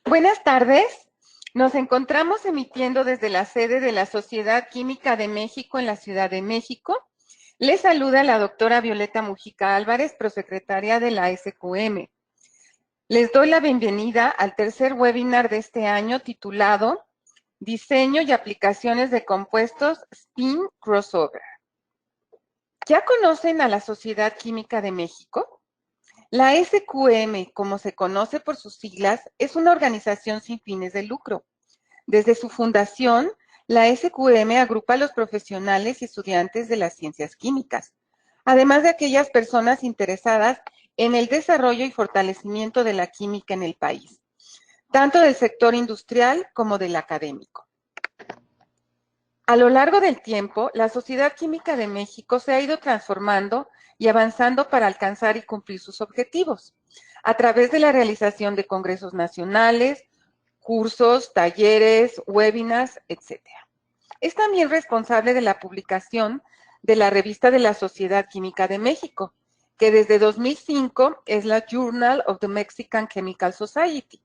Buenas tardes. Nos encontramos emitiendo desde la sede de la Sociedad Química de México en la Ciudad de México. Les saluda la doctora Violeta Mujica Álvarez, prosecretaria de la SQM. Les doy la bienvenida al tercer webinar de este año titulado Diseño y aplicaciones de compuestos Spin Crossover. ¿Ya conocen a la Sociedad Química de México? La SQM, como se conoce por sus siglas, es una organización sin fines de lucro. Desde su fundación, la SQM agrupa a los profesionales y estudiantes de las ciencias químicas, además de aquellas personas interesadas en el desarrollo y fortalecimiento de la química en el país, tanto del sector industrial como del académico. A lo largo del tiempo, la Sociedad Química de México se ha ido transformando y avanzando para alcanzar y cumplir sus objetivos, a través de la realización de congresos nacionales, cursos, talleres, webinars, etc. Es también responsable de la publicación de la revista de la Sociedad Química de México, que desde 2005 es la Journal of the Mexican Chemical Society,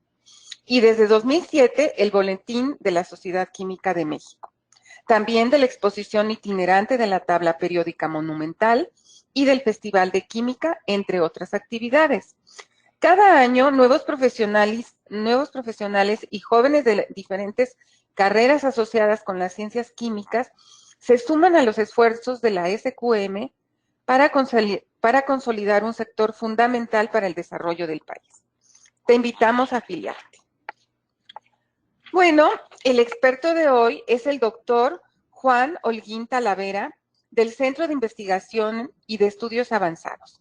y desde 2007 el Boletín de la Sociedad Química de México. También de la exposición itinerante de la tabla periódica monumental y del Festival de Química, entre otras actividades. Cada año, nuevos profesionales y jóvenes de diferentes carreras asociadas con las ciencias químicas se suman a los esfuerzos de la SQM para consolidar un sector fundamental para el desarrollo del país. Te invitamos a afiliarte. Bueno, el experto de hoy es el doctor Juan Holguín Talavera, del Centro de Investigación y de Estudios Avanzados,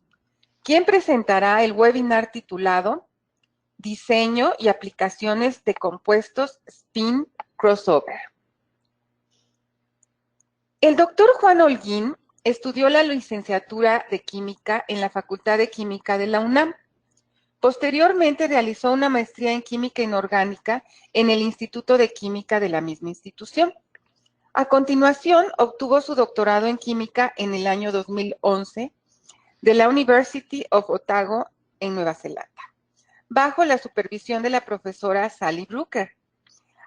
quien presentará el webinar titulado Diseño y aplicaciones de compuestos Spin Crossover. El doctor Juan Holguín estudió la licenciatura de Química en la Facultad de Química de la UNAM. Posteriormente realizó una maestría en Química Inorgánica en el Instituto de Química de la misma institución. A continuación, obtuvo su doctorado en Química en el año 2011 de la University of Otago en Nueva Zelanda, bajo la supervisión de la profesora Sally Brooker.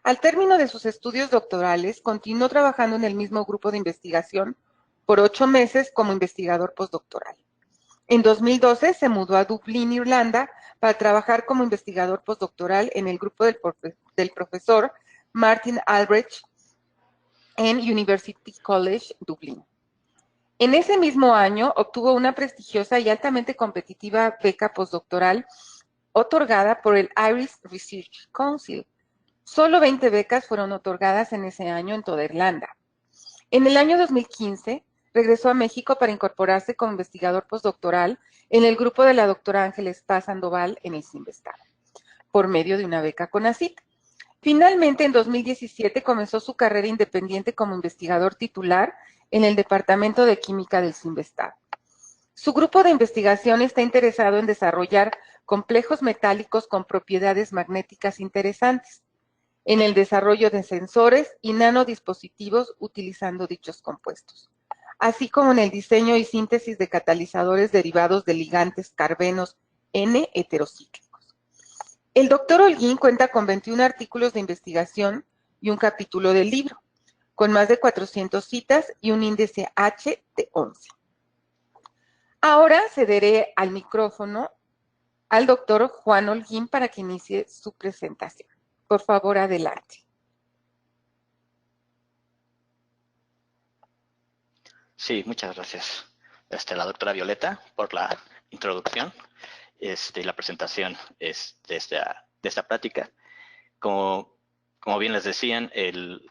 Al término de sus estudios doctorales, continuó trabajando en el mismo grupo de investigación por 8 meses como investigador postdoctoral. En 2012 se mudó a Dublín, Irlanda, para trabajar como investigador postdoctoral en el grupo del profesor Martin Albrecht en University College Dublín. En ese mismo año obtuvo una prestigiosa y altamente competitiva beca postdoctoral otorgada por el Irish Research Council. Solo 20 becas fueron otorgadas en ese año en toda Irlanda. En el año 2015 regresó a México para incorporarse como investigador postdoctoral en el grupo de la doctora Ángeles Paz Sandoval en el CIMBESTAB, por medio de una beca CONACYT. Finalmente, en 2017 comenzó su carrera independiente como investigador titular en el Departamento de Química del CIMBESTAB. Su grupo de investigación está interesado en desarrollar complejos metálicos con propiedades magnéticas interesantes, en el desarrollo de sensores y nanodispositivos utilizando dichos compuestos, así como en el diseño y síntesis de catalizadores derivados de ligantes carbenos N-heterocíclicos. El doctor Holguín cuenta con 21 artículos de investigación y un capítulo del libro, con más de 400 citas y un índice H de 11. Ahora cederé al micrófono al doctor Juan Holguín para que inicie su presentación. Por favor, adelante. Sí, muchas gracias la doctora Violeta por la introducción y la presentación de esta plática. Como bien les decían, el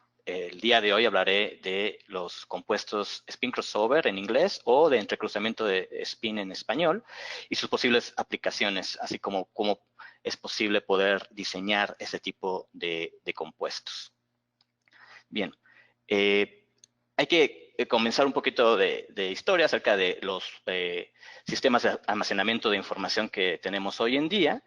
día de hoy hablaré de los compuestos spin crossover en inglés o de entrecruzamiento de spin en español y sus posibles aplicaciones, así como cómo es posible poder diseñar ese tipo de compuestos. Bien, hay que comenzar un poquito de historia acerca de los sistemas de almacenamiento de información que tenemos hoy en día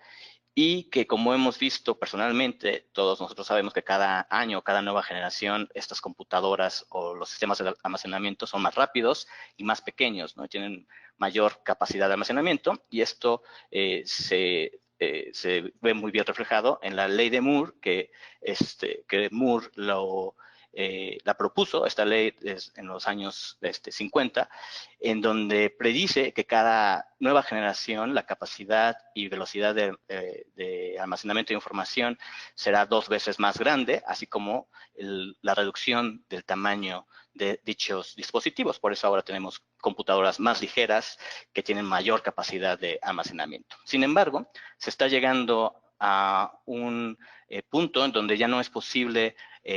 y que, como hemos visto personalmente, todos nosotros sabemos que cada año, cada nueva generación, estas computadoras o los sistemas de almacenamiento son más rápidos y más pequeños, ¿no? Tienen mayor capacidad de almacenamiento y esto se se ve muy bien reflejado en la ley de Moore, que Moore la propuso, esta ley en los años 50, en donde predice que cada nueva generación, la capacidad y velocidad de almacenamiento de información será 2 veces más grande, así como la reducción del tamaño de dichos dispositivos. Por eso ahora tenemos computadoras más ligeras que tienen mayor capacidad de almacenamiento. Sin embargo, se está llegando a un punto en donde ya no es posible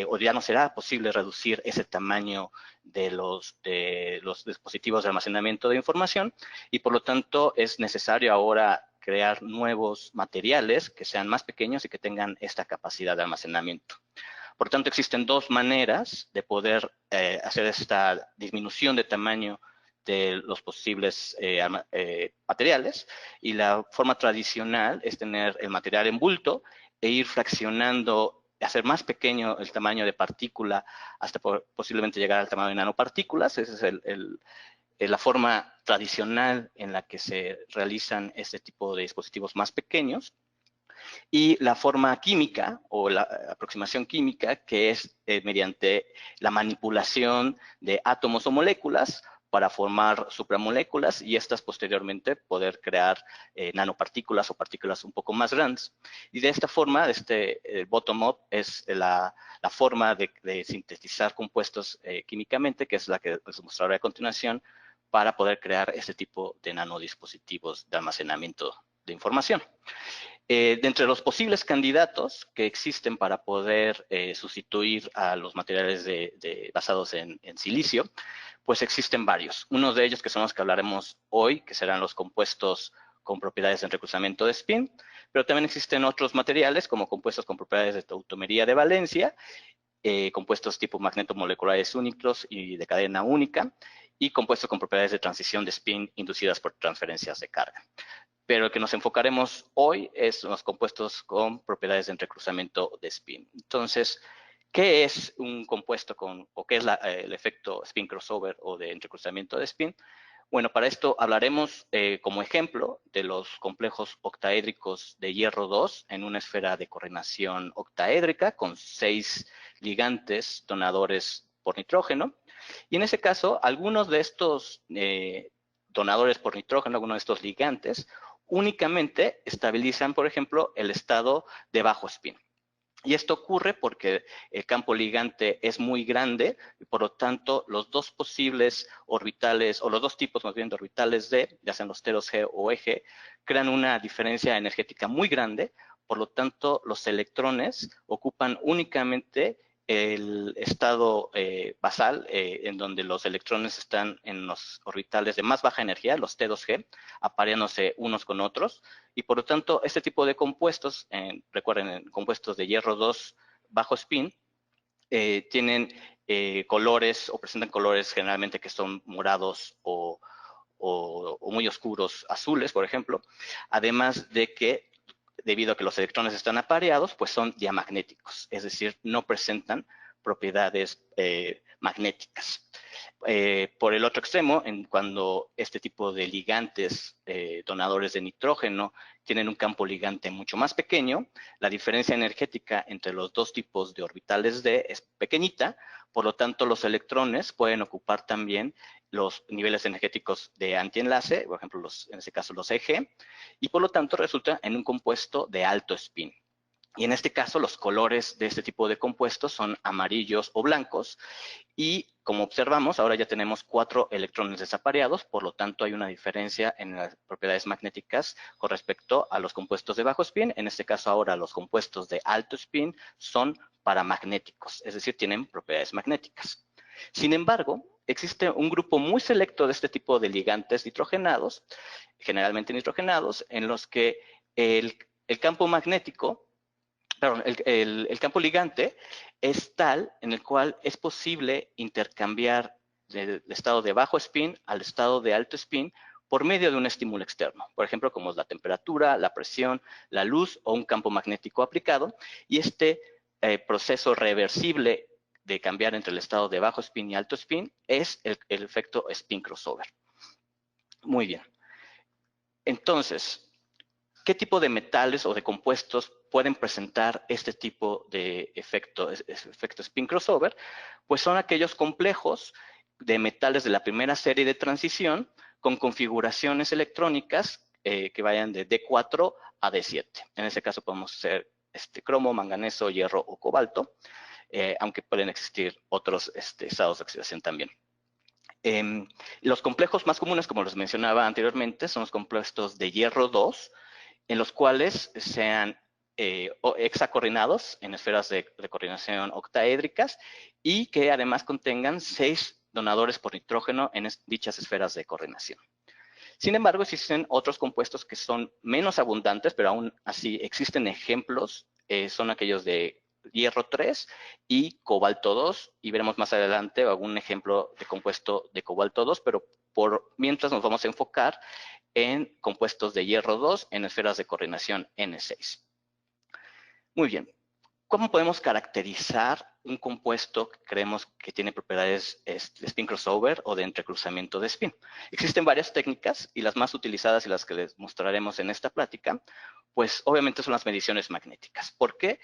o ya no será posible reducir ese tamaño de los dispositivos de almacenamiento de información y por lo tanto es necesario ahora crear nuevos materiales que sean más pequeños y que tengan esta capacidad de almacenamiento. Por tanto, existen 2 maneras de poder hacer esta disminución de tamaño de los posibles materiales, y la forma tradicional es tener el material en bulto e ir fraccionando, hacer más pequeño el tamaño de partícula hasta posiblemente llegar al tamaño de nanopartículas. Esa es la forma tradicional en la que se realizan este tipo de dispositivos más pequeños. Y la forma química o la aproximación química, que es mediante la manipulación de átomos o moléculas para formar supramoléculas y estas posteriormente poder crear nanopartículas o partículas un poco más grandes. Y de esta forma, bottom-up es la forma de sintetizar compuestos químicamente, que es la que les mostraré a continuación, para poder crear este tipo de nanodispositivos de almacenamiento de información. De entre los posibles candidatos que existen para poder sustituir a los materiales basados en silicio, pues existen varios. Unos de ellos que son los que hablaremos hoy, que serán los compuestos con propiedades de recruzamiento de spin, pero también existen otros materiales como compuestos con propiedades de tautomería de valencia, compuestos tipo magneto-moleculares únicos y de cadena única, y compuestos con propiedades de transición de spin inducidas por transferencias de carga. Pero el que nos enfocaremos hoy es los compuestos con propiedades de entrecruzamiento de spin. Entonces, ¿qué es un compuesto o qué es el efecto spin crossover o de entrecruzamiento de spin? Bueno, para esto hablaremos como ejemplo de los complejos octaédricos de hierro 2 en una esfera de coordinación octaédrica con 6 ligantes donadores por nitrógeno. Y en ese caso, algunos de estos donadores por nitrógeno, algunos de estos ligantes, únicamente estabilizan, por ejemplo, el estado de bajo spin. Y esto ocurre porque el campo ligante es muy grande y por lo tanto los 2 posibles orbitales, o los 2 tipos más bien de orbitales ya sean los teros G o EG, crean una diferencia energética muy grande. Por lo tanto, los electrones ocupan únicamente el estado basal, en donde los electrones están en los orbitales de más baja energía, los T2G, apareándose unos con otros, y por lo tanto, este tipo de compuestos, recuerden, compuestos de hierro 2 bajo spin, tienen colores o presentan colores generalmente que son morados o muy oscuros azules, por ejemplo, además de que debido a que los electrones están apareados, pues son diamagnéticos, es decir, no presentan propiedades magnéticas. Por el otro extremo, cuando este tipo de ligantes donadores de nitrógeno tienen un campo ligante mucho más pequeño, la diferencia energética entre los 2 tipos de orbitales D es pequeñita, por lo tanto los electrones pueden ocupar también los niveles energéticos de antienlace, por ejemplo, en este caso los EG, y por lo tanto resulta en un compuesto de alto spin. Y en este caso, los colores de este tipo de compuestos son amarillos o blancos. Y como observamos, ahora ya tenemos 4 electrones desapareados, por lo tanto hay una diferencia en las propiedades magnéticas con respecto a los compuestos de bajo spin. En este caso ahora los compuestos de alto spin son paramagnéticos, es decir, tienen propiedades magnéticas. Sin embargo, existe un grupo muy selecto de este tipo de ligantes nitrogenados, generalmente nitrogenados, en los que el campo magnético, perdón, el campo ligante es tal en el cual es posible intercambiar del estado de bajo spin al estado de alto spin por medio de un estímulo externo, por ejemplo, como es la temperatura, la presión, la luz o un campo magnético aplicado, y este proceso reversible de cambiar entre el estado de bajo spin y alto spin es el efecto spin crossover. Muy bien. Entonces, ¿Qué tipo de metales o de compuestos pueden presentar este tipo de efecto spin crossover? Pues son aquellos complejos de metales de la primera serie de transición con configuraciones electrónicas que vayan de D4 a D7. En ese caso podemos ser cromo, manganeso, hierro o cobalto, aunque pueden existir otros estados de oxidación también. Los complejos más comunes, como les mencionaba anteriormente, son los compuestos de hierro 2, en los cuales sean hexacoordinados en esferas de coordinación octaédricas y que además contengan 6 donadores por nitrógeno en dichas esferas de coordinación. Sin embargo, existen otros compuestos que son menos abundantes, pero aún así existen ejemplos, son aquellos de hierro 3 y cobalto 2, y veremos más adelante algún ejemplo de compuesto de cobalto 2, pero por mientras nos vamos a enfocar en compuestos de hierro 2 en esferas de coordinación N6. Muy bien. ¿Cómo podemos caracterizar un compuesto que creemos que tiene propiedades de spin crossover o de entrecruzamiento de spin? Existen varias técnicas y las más utilizadas y las que les mostraremos en esta plática, pues obviamente son las mediciones magnéticas. ¿Por qué?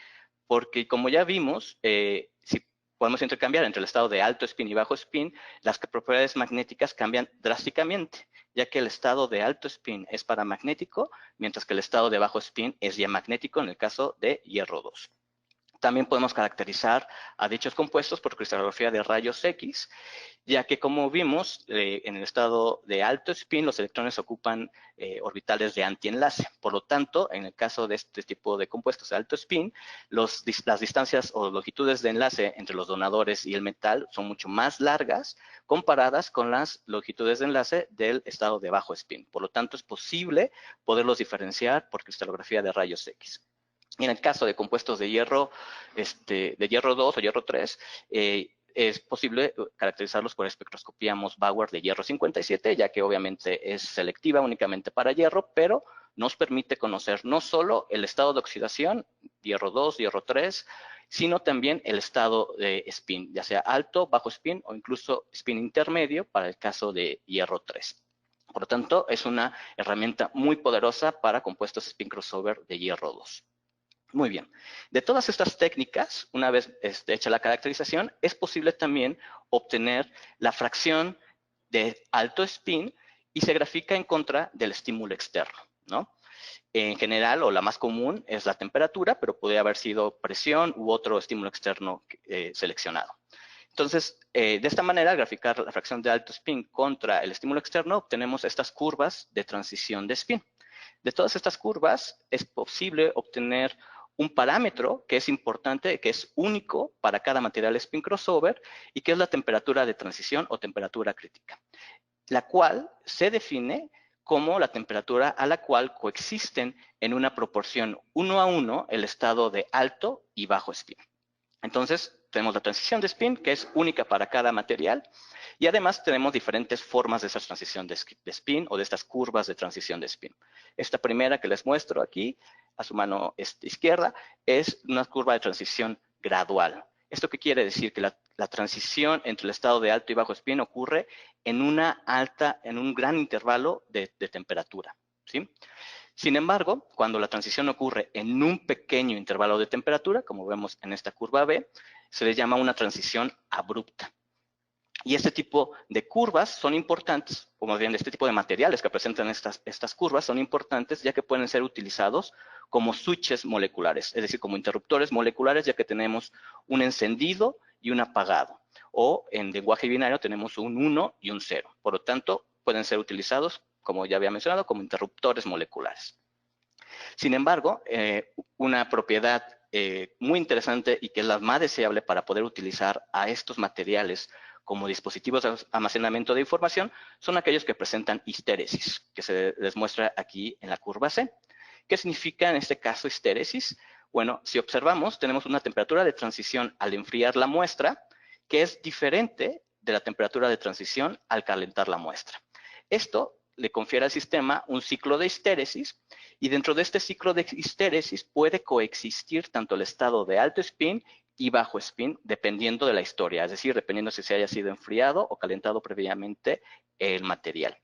Porque como ya vimos, si podemos intercambiar entre el estado de alto spin y bajo spin, las propiedades magnéticas cambian drásticamente, ya que el estado de alto spin es paramagnético, mientras que el estado de bajo spin es diamagnético en el caso de hierro 2. También podemos caracterizar a dichos compuestos por cristalografía de rayos X, ya que como vimos, en el estado de alto spin, los electrones ocupan orbitales de antienlace. Por lo tanto, en el caso de este tipo de compuestos de alto spin, las distancias o longitudes de enlace entre los donadores y el metal son mucho más largas comparadas con las longitudes de enlace del estado de bajo spin. Por lo tanto, es posible poderlos diferenciar por cristalografía de rayos X. Y en el caso de compuestos de hierro 2 o hierro 3, es posible caracterizarlos por espectroscopía Moss-Bauer de hierro 57, ya que obviamente es selectiva únicamente para hierro, pero nos permite conocer no solo el estado de oxidación, hierro 2, hierro 3, sino también el estado de spin, ya sea alto, bajo spin o incluso spin intermedio para el caso de hierro 3. Por lo tanto, es una herramienta muy poderosa para compuestos spin crossover de hierro 2. Muy bien. De todas estas técnicas, una vez hecha la caracterización, es posible también obtener la fracción de alto spin y se grafica en contra del estímulo externo, ¿no? En general, o la más común, es la temperatura, pero puede haber sido presión u otro estímulo externo seleccionado. Entonces, de esta manera, al graficar la fracción de alto spin contra el estímulo externo, obtenemos estas curvas de transición de spin. De todas estas curvas, es posible obtener un parámetro que es importante, que es único para cada material spin crossover y que es la temperatura de transición o temperatura crítica, la cual se define como la temperatura a la cual coexisten en una proporción 1 a 1 el estado de alto y bajo spin. Entonces, tenemos la transición de spin, que es única para cada material, y además tenemos diferentes formas de esa transición de spin o de estas curvas de transición de spin. Esta primera que les muestro aquí, a su mano izquierda, es una curva de transición gradual. ¿Esto qué quiere decir? Que la transición entre el estado de alto y bajo spin ocurre en un gran intervalo de temperatura, ¿sí? Sin embargo, cuando la transición ocurre en un pequeño intervalo de temperatura, como vemos en esta curva B, se le llama una transición abrupta. Y este tipo de curvas son importantes, o más bien este tipo de materiales que presentan estas curvas son importantes ya que pueden ser utilizados como switches moleculares, es decir, como interruptores moleculares, ya que tenemos un encendido y un apagado. O en lenguaje binario tenemos un 1 y un 0. Por lo tanto, pueden ser utilizados, como ya había mencionado, como interruptores moleculares. Sin embargo, una propiedad muy interesante y que es la más deseable para poder utilizar a estos materiales como dispositivos de almacenamiento de información son aquellos que presentan histéresis, que se les muestra aquí en la curva C. ¿Qué significa en este caso histéresis? Bueno, si observamos, tenemos una temperatura de transición al enfriar la muestra que es diferente de la temperatura de transición al calentar la muestra. Esto le confiere al sistema un ciclo de histéresis y dentro de este ciclo de histéresis puede coexistir tanto el estado de alto spin y bajo spin dependiendo de la historia, es decir, dependiendo si se haya sido enfriado o calentado previamente el material.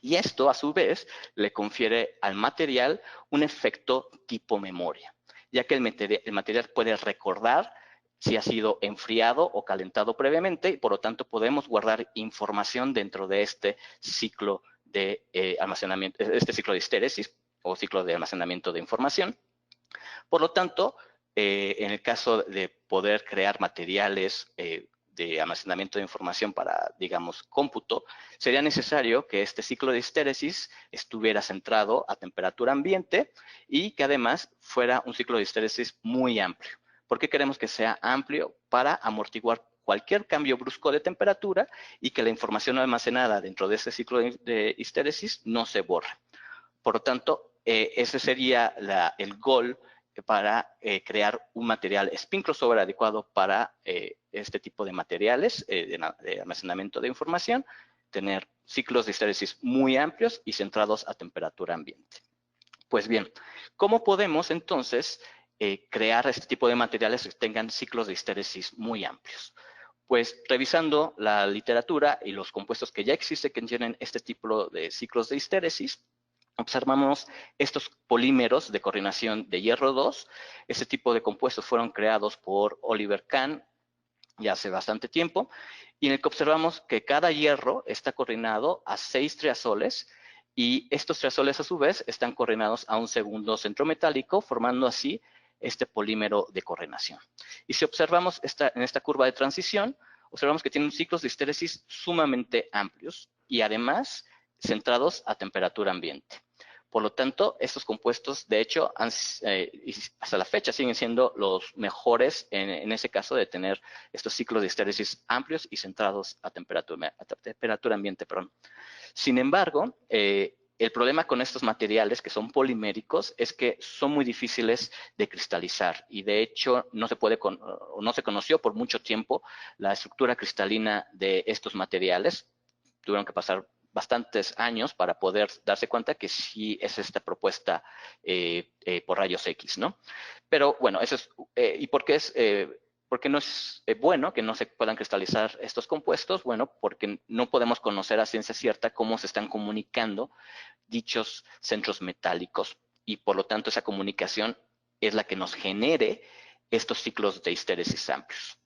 Y esto, a su vez, le confiere al material un efecto tipo memoria, ya que el material puede recordar si ha sido enfriado o calentado previamente y por lo tanto podemos guardar información dentro de este ciclo de almacenamiento, este ciclo de histéresis o ciclo de almacenamiento de información. Por lo tanto, en el caso de poder crear materiales de almacenamiento de información para, digamos, cómputo, sería necesario que este ciclo de histéresis estuviera centrado a temperatura ambiente y que además fuera un ciclo de histéresis muy amplio. ¿Por qué queremos que sea amplio? Para amortiguar cualquier cambio brusco de temperatura y que la información almacenada dentro de ese ciclo de histéresis no se borre. Por lo tanto, ese sería el goal para crear un material spin crossover adecuado para este tipo de materiales de almacenamiento de información, tener ciclos de histéresis muy amplios y centrados a temperatura ambiente. Pues bien, ¿cómo podemos entonces crear este tipo de materiales que tengan ciclos de histéresis muy amplios? Pues revisando la literatura y los compuestos que ya existen que tienen este tipo de ciclos de histéresis, observamos estos polímeros de coordinación de hierro 2. Este tipo de compuestos fueron creados por Oliver Kahn ya hace bastante tiempo, y en el que observamos que cada hierro está coordinado a 6 triazoles, y estos triazoles a su vez están coordinados a un segundo centro metálico, formando así este polímero de coordinación. Y si observamos en esta curva de transición, observamos que tienen ciclos de histéresis sumamente amplios y además centrados a temperatura ambiente. Por lo tanto, estos compuestos, de hecho, hasta la fecha siguen siendo los mejores en ese caso de tener estos ciclos de histéresis amplios y centrados a temperatura ambiente. Perdón. Sin embargo, el problema con estos materiales que son poliméricos es que son muy difíciles de cristalizar y de hecho no se conoció por mucho tiempo la estructura cristalina de estos materiales. Tuvieron que pasar bastantes años para poder darse cuenta que sí es esta propuesta por rayos X, ¿no? Pero bueno, eso es, ¿y por qué no es bueno que no se puedan cristalizar estos compuestos? Bueno, porque no podemos conocer a ciencia cierta cómo se están comunicando dichos centros metálicos y por lo tanto esa comunicación es la que nos genere estos ciclos de histéresis amplios.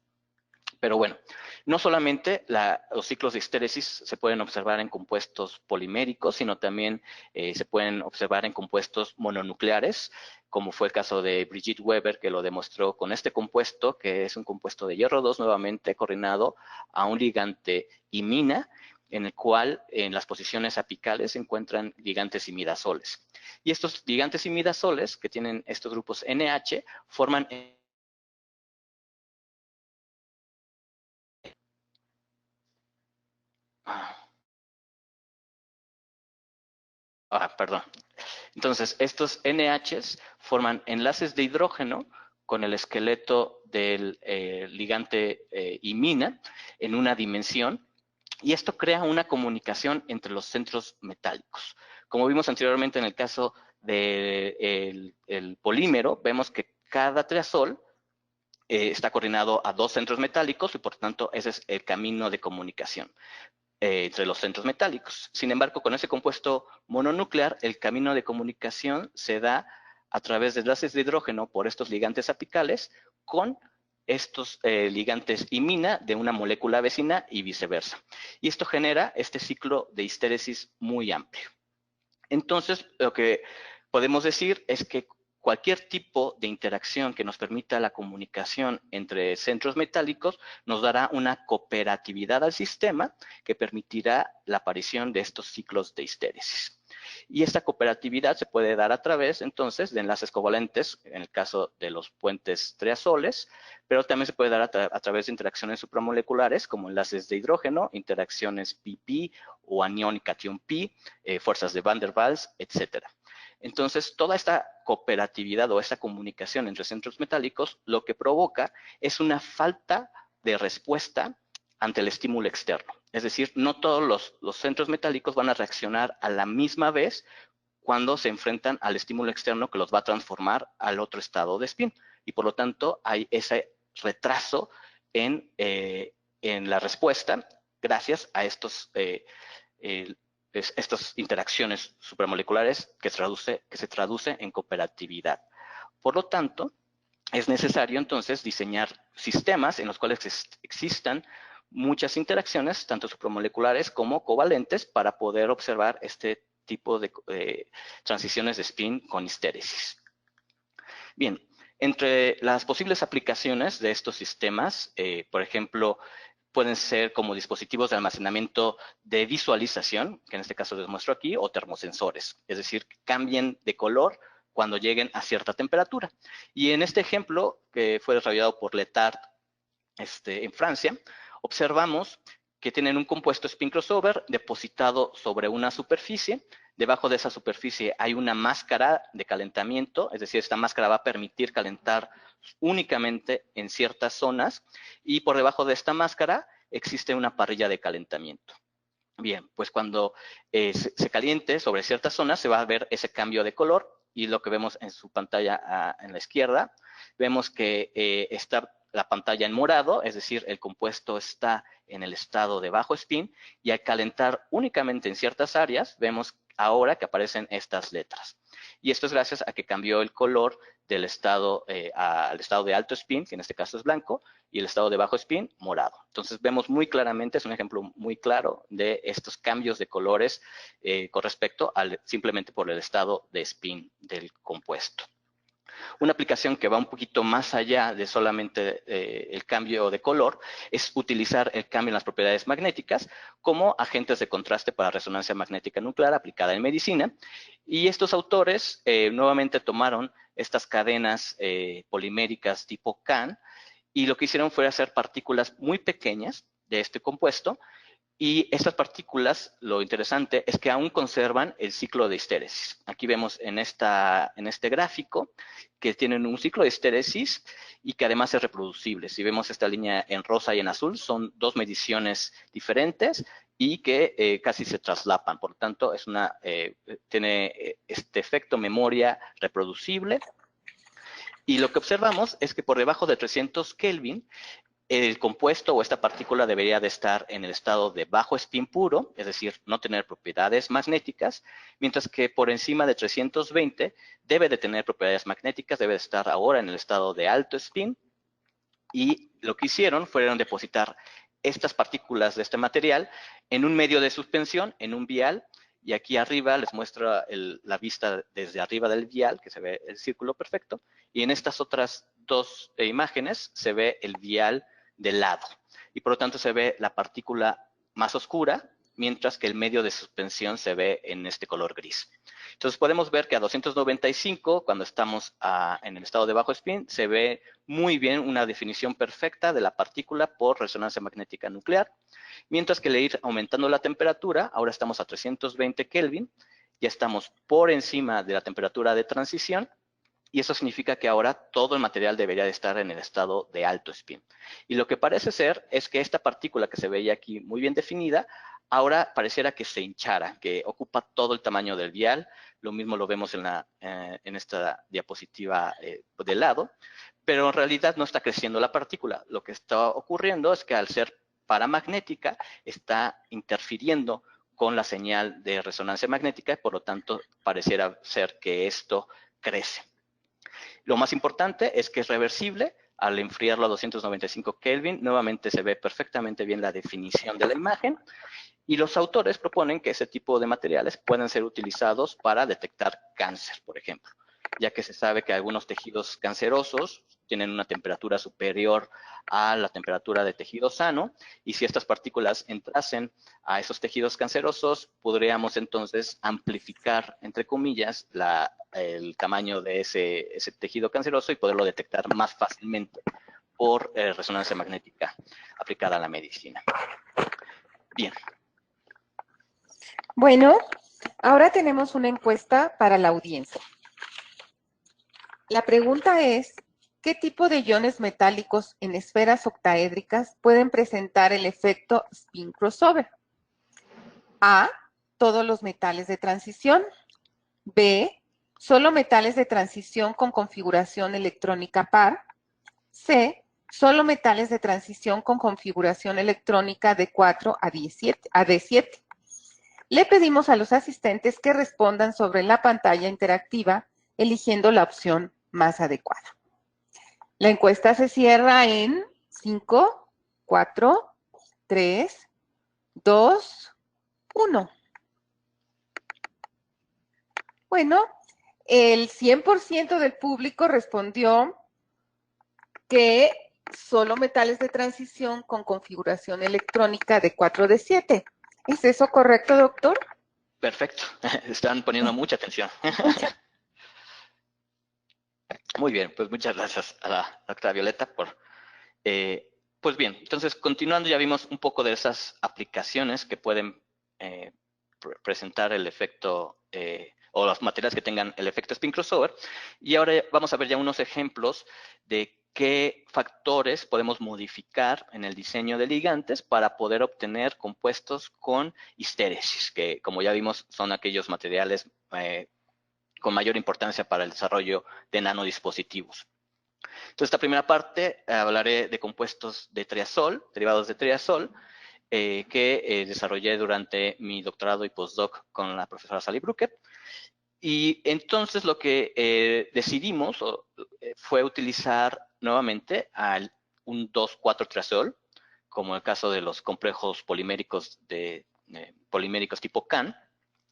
Pero bueno, no solamente los ciclos de histéresis se pueden observar en compuestos poliméricos, sino también se pueden observar en compuestos mononucleares, como fue el caso de Brigitte Weber, que lo demostró con este compuesto, que es un compuesto de hierro 2 nuevamente coordinado a un ligante imina, en el cual en las posiciones apicales se encuentran ligantes imidazoles. Y estos ligantes imidazoles, que tienen estos grupos NH, forman perdón. Entonces, estos NHs forman enlaces de hidrógeno con el esqueleto del ligante imina en una dimensión, y esto crea una comunicación entre los centros metálicos. Como vimos anteriormente en el caso del polímero, vemos que cada triazol está coordinado a 2 centros metálicos y por tanto ese es el camino de comunicación entre los centros metálicos. Sin embargo, con ese compuesto mononuclear, el camino de comunicación se da a través de enlaces de hidrógeno por estos ligantes apicales con estos ligantes imina de una molécula vecina y viceversa. Y esto genera este ciclo de histéresis muy amplio. Entonces, lo que podemos decir es que cualquier tipo de interacción que nos permita la comunicación entre centros metálicos nos dará una cooperatividad al sistema que permitirá la aparición de estos ciclos de histéresis. Y esta cooperatividad se puede dar a través, entonces, de enlaces covalentes, en el caso de los puentes triazoles, pero también se puede dar a través de interacciones supramoleculares, como enlaces de hidrógeno, interacciones pp o anión y cation pi, fuerzas de Van der Waals, etcétera. Entonces, toda esta cooperatividad o esta comunicación entre centros metálicos lo que provoca es una falta de respuesta ante el estímulo externo. Es decir, no todos los centros metálicos van a reaccionar a la misma vez cuando se enfrentan al estímulo externo que los va a transformar al otro estado de spin. Y por lo tanto, hay ese retraso en la respuesta gracias a estos estas interacciones supramoleculares que se traduce en cooperatividad. Por lo tanto, es necesario entonces diseñar sistemas en los cuales existan muchas interacciones, tanto supramoleculares como covalentes, para poder observar este tipo de transiciones de spin con histéresis. Bien, entre las posibles aplicaciones de estos sistemas, por ejemplo, pueden ser como dispositivos de almacenamiento de visualización, que en este caso les muestro aquí, o termosensores, es decir, que cambien de color cuando lleguen a cierta temperatura. Y en este ejemplo, que fue desarrollado por Letard en Francia, observamos que tienen un compuesto spin crossover depositado sobre una superficie. Debajo de esa superficie hay una máscara de calentamiento, es decir, esta máscara va a permitir calentar únicamente en ciertas zonas, y por debajo de esta máscara existe una parrilla de calentamiento. Bien, pues cuando se caliente sobre ciertas zonas se va a ver ese cambio de color, y lo que vemos en su pantalla en la izquierda, vemos que está la pantalla en morado, es decir, el compuesto está en el estado de bajo spin, y al calentar únicamente en ciertas áreas, vemos ahora que aparecen estas letras. Y esto es gracias a que cambió el color del estado al estado de alto spin, que en este caso es blanco, y el estado de bajo spin, morado. Entonces vemos muy claramente, es un ejemplo muy claro de estos cambios de colores con respecto simplemente por el estado de spin del compuesto. Una aplicación que va un poquito más allá de solamente el cambio de color es utilizar el cambio en las propiedades magnéticas como agentes de contraste para resonancia magnética nuclear aplicada en medicina. Y estos autores nuevamente tomaron estas cadenas poliméricas tipo CAN, y lo que hicieron fue hacer partículas muy pequeñas de este compuesto. Y estas partículas, lo interesante es que aún conservan el ciclo de histéresis. Aquí vemos en este gráfico que tienen un ciclo de histéresis y que además es reproducible. Si vemos esta línea en rosa y en azul, son dos mediciones diferentes y que casi se traslapan. Por lo tanto, tiene este efecto memoria reproducible. Y lo que observamos es que por debajo de 300 Kelvin, el compuesto o esta partícula debería de estar en el estado de bajo spin puro, es decir, no tener propiedades magnéticas, mientras que por encima de 320 debe de tener propiedades magnéticas, debe de estar ahora en el estado de alto spin. Y lo que hicieron fueron depositar estas partículas de este material en un medio de suspensión, en un vial, y aquí arriba les muestro la vista desde arriba del vial, que se ve el círculo perfecto, y en estas otras dos imágenes se ve el vial de lado, y por lo tanto se ve la partícula más oscura, mientras que el medio de suspensión se ve en este color gris. Entonces podemos ver que a 295, cuando estamos en el estado de bajo spin, se ve muy bien una definición perfecta de la partícula por resonancia magnética nuclear, mientras que al ir aumentando la temperatura, ahora estamos a 320 Kelvin, ya estamos por encima de la temperatura de transición, y eso significa que ahora todo el material debería de estar en el estado de alto spin. Y lo que parece ser es que esta partícula que se veía aquí muy bien definida, ahora pareciera que se hinchara, que ocupa todo el tamaño del vial. Lo mismo lo vemos en esta diapositiva de lado, pero en realidad no está creciendo la partícula. Lo que está ocurriendo es que al ser paramagnética está interfiriendo con la señal de resonancia magnética, y por lo tanto pareciera ser que esto crece. Lo más importante es que es reversible. Al enfriarlo a 295 Kelvin, nuevamente se ve perfectamente bien la definición de la imagen, y los autores proponen que ese tipo de materiales pueden ser utilizados para detectar cáncer, por ejemplo, ya que se sabe que algunos tejidos cancerosos tienen una temperatura superior a la temperatura de tejido sano, y si estas partículas entrasen a esos tejidos cancerosos, podríamos entonces amplificar, entre comillas, el tamaño de ese tejido canceroso y poderlo detectar más fácilmente por resonancia magnética aplicada a la medicina. Bien. Bueno, ahora tenemos una encuesta para la audiencia. La pregunta es, ¿qué tipo de iones metálicos en esferas octaédricas pueden presentar el efecto spin crossover? A, todos los metales de transición. B, solo metales de transición con configuración electrónica par. C, solo metales de transición con configuración electrónica de 4 a D7. Le pedimos a los asistentes que respondan sobre la pantalla interactiva, eligiendo la opción más adecuada. La encuesta se cierra en 5, 4, 3, 2, 1. Bueno, el 100% del público respondió que solo metales de transición con configuración electrónica de 4 de 7. ¿Es eso correcto, doctor? Perfecto. Están poniendo mucha atención. Muy bien, pues muchas gracias a la doctora Violeta por... pues bien, entonces continuando ya vimos un poco de esas aplicaciones que pueden presentar el efecto o los materiales que tengan el efecto spin crossover. Y ahora vamos a ver ya unos ejemplos de qué factores podemos modificar en el diseño de ligantes para poder obtener compuestos con histéresis, que como ya vimos son aquellos materiales con mayor importancia para el desarrollo de nanodispositivos. Entonces, esta primera parte hablaré de compuestos de triazol, derivados de triazol, que desarrollé durante mi doctorado y postdoc con la profesora Sally Bruckert. Y entonces lo que decidimos fue utilizar nuevamente un 2,4-triazol, como el caso de los complejos poliméricos poliméricos tipo CAN,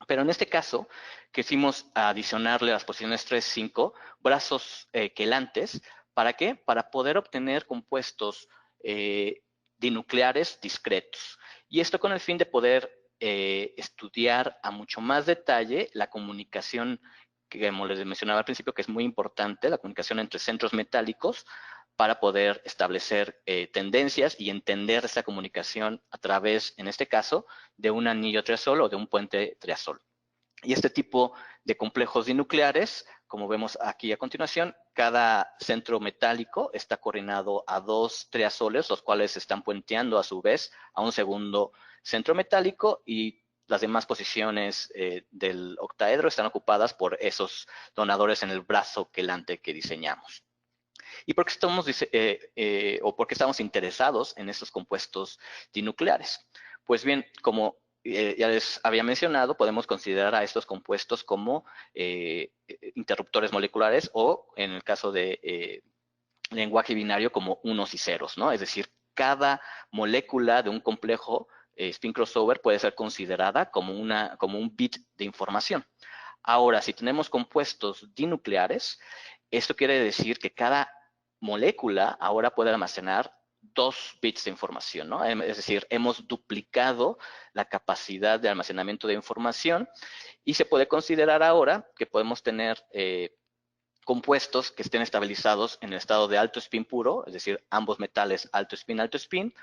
pero en este caso quisimos adicionarle a las posiciones 3, 5 brazos quelantes. ¿Para qué? Para poder obtener compuestos dinucleares discretos. Y esto con el fin de poder estudiar a mucho más detalle la comunicación, que como les mencionaba al principio, que es muy importante, la comunicación entre centros metálicos, para poder establecer tendencias y entender esta comunicación a través, en este caso, de un anillo triazol o de un puente triazol. Y este tipo de complejos dinucleares, como vemos aquí a continuación, cada centro metálico está coordinado a 2 triazoles, los cuales se están puenteando a su vez a un segundo centro metálico, y las demás posiciones del octaedro están ocupadas por esos donadores en el brazo quelante que diseñamos. ¿Y por qué estamos interesados en estos compuestos dinucleares? Pues bien, como ya les había mencionado, podemos considerar a estos compuestos como interruptores moleculares, o en el caso de lenguaje binario, como unos y ceros, ¿no? Es decir, cada molécula de un complejo spin crossover puede ser considerada como un bit de información. Ahora, si tenemos compuestos dinucleares, esto quiere decir que cada molécula ahora puede almacenar 2 bits de información, ¿no? Es decir, hemos duplicado la capacidad de almacenamiento de información, y se puede considerar ahora que podemos tener compuestos que estén estabilizados en el estado de alto spin puro, es decir, ambos metales alto spin,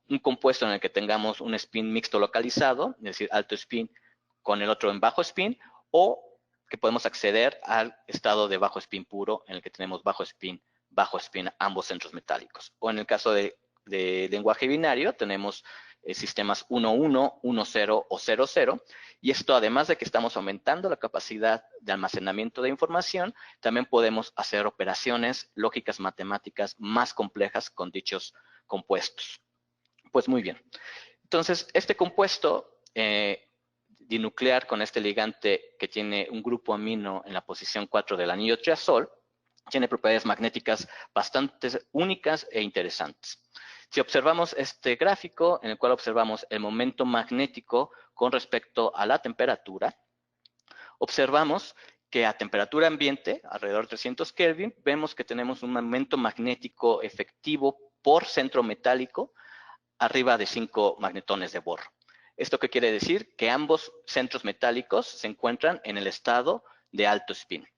un compuesto en el que tengamos un spin mixto localizado, es decir, alto spin con el otro en bajo spin, o que podemos acceder al estado de bajo spin puro, en el que tenemos bajo spin, ambos centros metálicos. O en el caso de lenguaje binario, tenemos sistemas 1,1, 1,0 o 0,0, y esto, además de que estamos aumentando la capacidad de almacenamiento de información, también podemos hacer operaciones lógicas matemáticas más complejas con dichos compuestos. Pues muy bien. Entonces, este compuesto dinuclear con este ligante que tiene un grupo amino en la posición 4 del anillo triazol, tiene propiedades magnéticas bastante únicas e interesantes. Si observamos este gráfico, en el cual observamos el momento magnético con respecto a la temperatura, observamos que a temperatura ambiente, alrededor de 300 Kelvin, vemos que tenemos un momento magnético efectivo por centro metálico arriba de 5 magnetones de Bohr. ¿Esto qué quiere decir? Que ambos centros metálicos se encuentran en el estado de alto spin.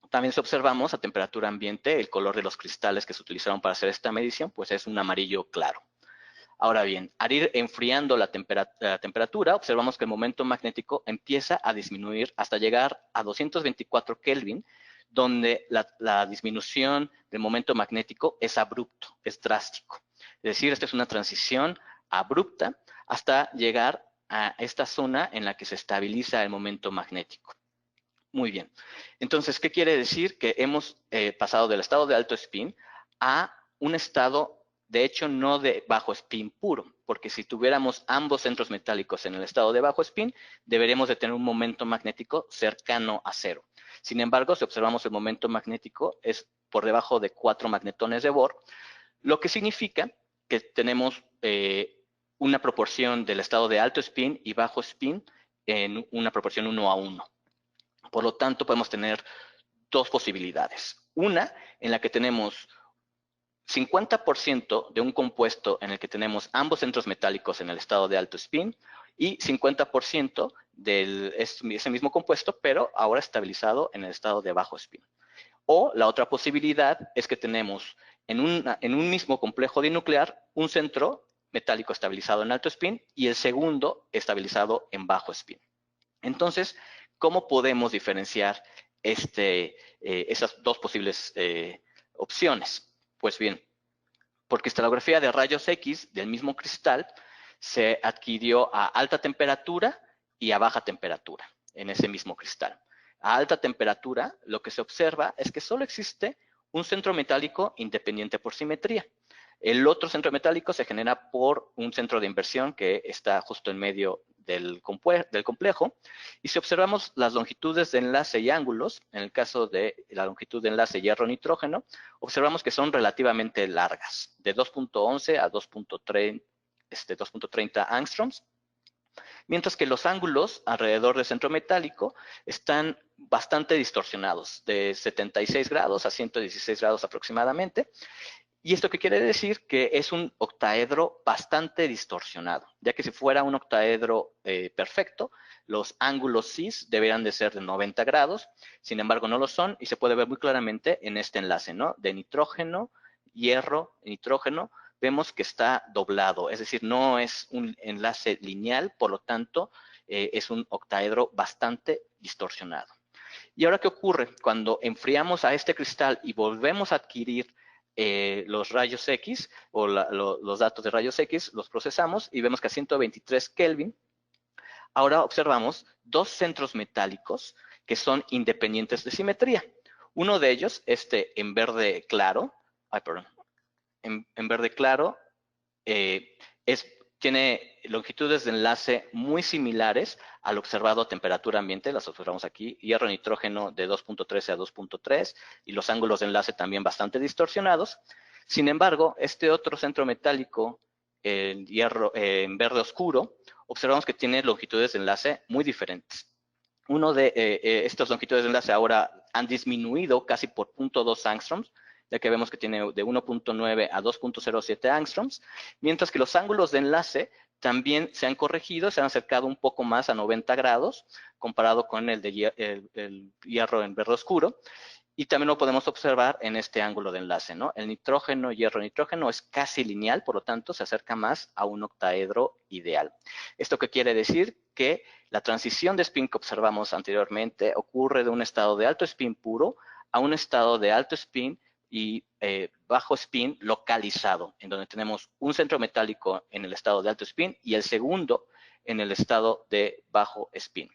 También si observamos a temperatura ambiente, el color de los cristales que se utilizaron para hacer esta medición, pues es un amarillo claro. Ahora bien, al ir enfriando la temperatura, observamos que el momento magnético empieza a disminuir hasta llegar a 224 Kelvin, donde la disminución del momento magnético es abrupto, es drástico. Es decir, esta es una transición abrupta hasta llegar a esta zona en la que se estabiliza el momento magnético. Muy bien. Entonces, ¿qué quiere decir? Que hemos pasado del estado de alto spin a un estado De hecho, no de bajo spin puro, porque si tuviéramos ambos centros metálicos en el estado de bajo spin, deberíamos de tener un momento magnético cercano a cero. Sin embargo, si observamos el momento magnético, es por debajo de 4 magnetones de Bohr, lo que significa que tenemos una proporción del estado de alto spin y bajo spin en una proporción 1 a 1. Por lo tanto, podemos tener dos posibilidades. Una en la que tenemos 50% de un compuesto en el que tenemos ambos centros metálicos en el estado de alto spin y 50% de ese mismo compuesto, pero ahora estabilizado en el estado de bajo spin. O la otra posibilidad es que tenemos en un mismo complejo dinuclear un centro metálico estabilizado en alto spin y el segundo estabilizado en bajo spin. Entonces, ¿cómo podemos diferenciar esas dos posibles opciones? Pues bien, por cristalografía de rayos X del mismo cristal se adquirió a alta temperatura y a baja temperatura en ese mismo cristal. A alta temperatura, lo que se observa es que solo existe un centro metálico independiente por simetría. El otro centro metálico se genera por un centro de inversión que está justo en medio del complejo. Y si observamos las longitudes de enlace y ángulos, en el caso de la longitud de enlace hierro-nitrógeno, observamos que son relativamente largas, de 2.11 a 2.30 angstroms, mientras que los ángulos alrededor del centro metálico están bastante distorsionados, de 76 grados a 116 grados aproximadamente. ¿Y esto qué quiere decir? Que es un octaedro bastante distorsionado, ya que si fuera un octaedro perfecto, los ángulos cis deberían de ser de 90 grados, sin embargo no lo son y se puede ver muy claramente en este enlace, ¿no? De nitrógeno, hierro, nitrógeno, vemos que está doblado, es decir, no es un enlace lineal, por lo tanto es un octaedro bastante distorsionado. ¿Y ahora qué ocurre? Cuando enfriamos a este cristal y volvemos a adquirir los rayos X o los datos de rayos X, los procesamos y vemos que a 123 Kelvin, ahora observamos dos centros metálicos que son independientes de simetría. Uno de ellos, en verde claro, en verde claro, tiene longitudes de enlace muy similares al observado a temperatura ambiente, las observamos aquí, hierro-nitrógeno de 2.13 a 2.3 y los ángulos de enlace también bastante distorsionados. Sin embargo, este otro centro metálico, el hierro en verde oscuro, observamos que tiene longitudes de enlace muy diferentes. Uno de estas longitudes de enlace ahora han disminuido casi por 0.2 angstroms, ya que vemos que tiene de 1.9 a 2.07 angstroms, mientras que los ángulos de enlace también se han corregido, se han acercado un poco más a 90 grados, comparado con el hierro en verde oscuro, y también lo podemos observar en este ángulo de enlace, ¿no? El nitrógeno, hierro-nitrógeno es casi lineal, por lo tanto se acerca más a un octaedro ideal. ¿Esto qué quiere decir? Que la transición de spin que observamos anteriormente ocurre de un estado de alto spin puro a un estado de alto spin y bajo spin localizado, en donde tenemos un centro metálico en el estado de alto spin y el segundo en el estado de bajo spin.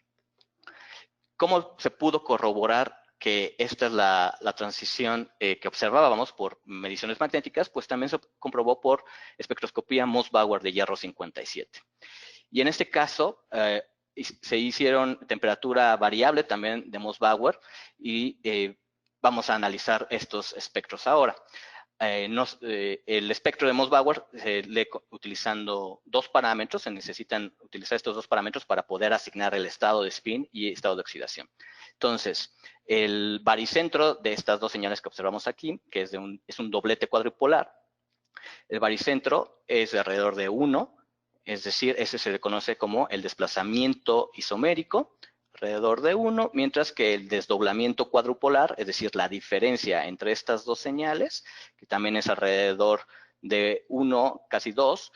¿Cómo se pudo corroborar que esta es la transición que observábamos por mediciones magnéticas? Pues también se comprobó por espectroscopía Moss-Bauer de hierro 57. Y en este caso, se hicieron temperatura variable también de Moss-Bauer y vamos a analizar estos espectros ahora. El espectro de Moss-Bauer se lee utilizando dos parámetros, se necesitan utilizar estos dos parámetros para poder asignar el estado de spin y estado de oxidación. Entonces, el baricentro de estas dos señales que observamos aquí, que es un doblete cuadrupolar, el baricentro es de alrededor de 1, es decir, ese se le conoce como el desplazamiento isomérico, alrededor de 1, mientras que el desdoblamiento cuadrupolar, es decir, la diferencia entre estas dos señales, que también es alrededor de 1, casi 2,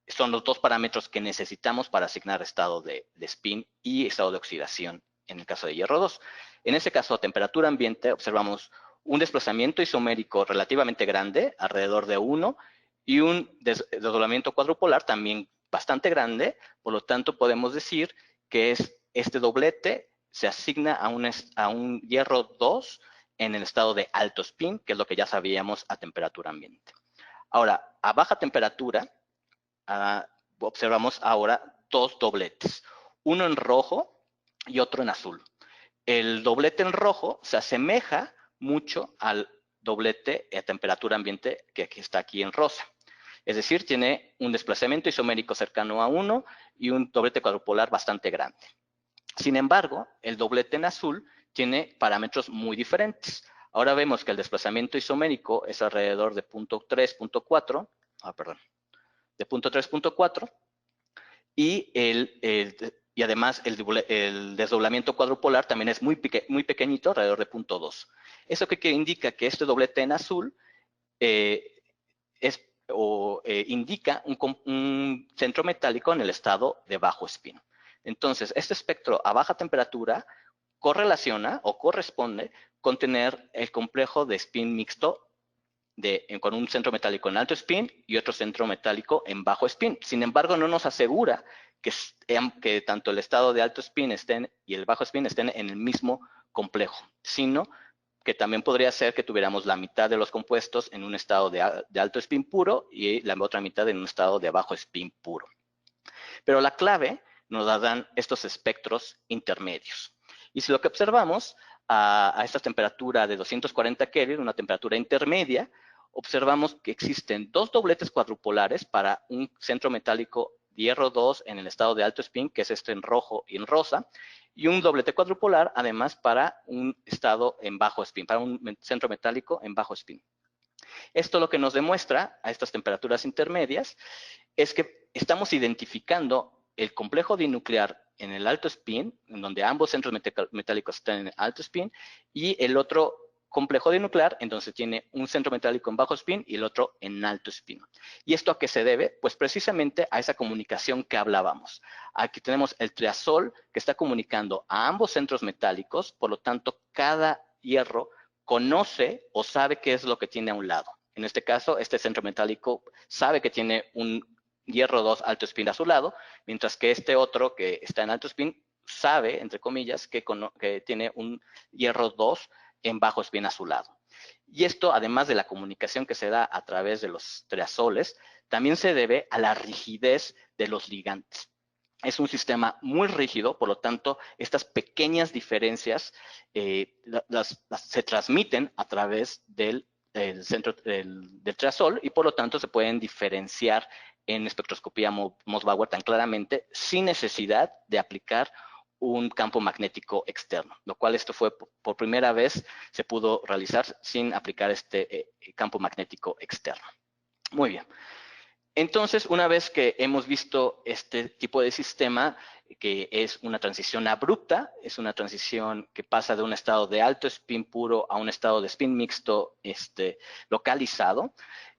son los dos parámetros que necesitamos para asignar estado de spin y estado de oxidación en el caso de hierro 2. En este caso, a temperatura ambiente, observamos un desplazamiento isomérico relativamente grande, alrededor de 1, y un desdoblamiento cuadrupolar también bastante grande, por lo tanto podemos decir que este doblete se asigna a un hierro 2 en el estado de alto spin, que es lo que ya sabíamos a temperatura ambiente. Ahora, a baja temperatura, observamos ahora dos dobletes, uno en rojo y otro en azul. El doblete en rojo se asemeja mucho al doblete a temperatura ambiente que está aquí en rosa. Es decir, tiene un desplazamiento isomérico cercano a 1 y un doblete cuadrupolar bastante grande. Sin embargo, el doblete en azul tiene parámetros muy diferentes. Ahora vemos que el desplazamiento isomérico es alrededor de 0.3, 0.4, de 0.3, y además el desdoblamiento cuadrupolar también es muy pequeñito, alrededor de 0.2. Eso que indica que este doblete en azul indica un centro metálico en el estado de bajo spin. Entonces, este espectro a baja temperatura correlaciona o corresponde con tener el complejo de spin mixto con un centro metálico en alto spin y otro centro metálico en bajo spin. Sin embargo, no nos asegura que tanto el estado de alto spin y el bajo spin estén en el mismo complejo, sino que también podría ser que tuviéramos la mitad de los compuestos en un estado de alto spin puro y la otra mitad en un estado de bajo spin puro. Pero la clave nos la dan estos espectros intermedios. Y si lo que observamos a esta temperatura de 240 Kelvin, una temperatura intermedia, observamos que existen dos dobletes cuadrupolares para un centro metálico hierro 2 en el estado de alto spin, que es este en rojo y en rosa, y un doblete cuadrupolar, además, para un estado en bajo spin, para un centro metálico en bajo spin. Esto lo que nos demuestra a estas temperaturas intermedias es que estamos identificando el complejo dinuclear en el alto spin, en donde ambos centros metálicos están en alto spin, y el otro complejo dinuclear, entonces tiene un centro metálico en bajo spin y el otro en alto spin. ¿Y esto a qué se debe? Pues precisamente a esa comunicación que hablábamos. Aquí tenemos el triazol que está comunicando a ambos centros metálicos, por lo tanto, cada hierro conoce o sabe qué es lo que tiene a un lado. En este caso, este centro metálico sabe que tiene un hierro 2 alto spin a su lado, mientras que este otro que está en alto spin sabe, entre comillas, que tiene un hierro 2 en bajo spin a su lado. Y esto, además de la comunicación que se da a través de los triazoles, también se debe a la rigidez de los ligantes. Es un sistema muy rígido, por lo tanto, estas pequeñas diferencias se transmiten a través del centro del triazol y por lo tanto se pueden diferenciar en espectroscopía Mossbauer tan claramente sin necesidad de aplicar un campo magnético externo, lo cual esto fue por primera vez se pudo realizar sin aplicar este campo magnético externo. Muy bien. Entonces, una vez que hemos visto este tipo de sistema, que es una transición abrupta, es una transición que pasa de un estado de alto spin puro a un estado de spin mixto localizado,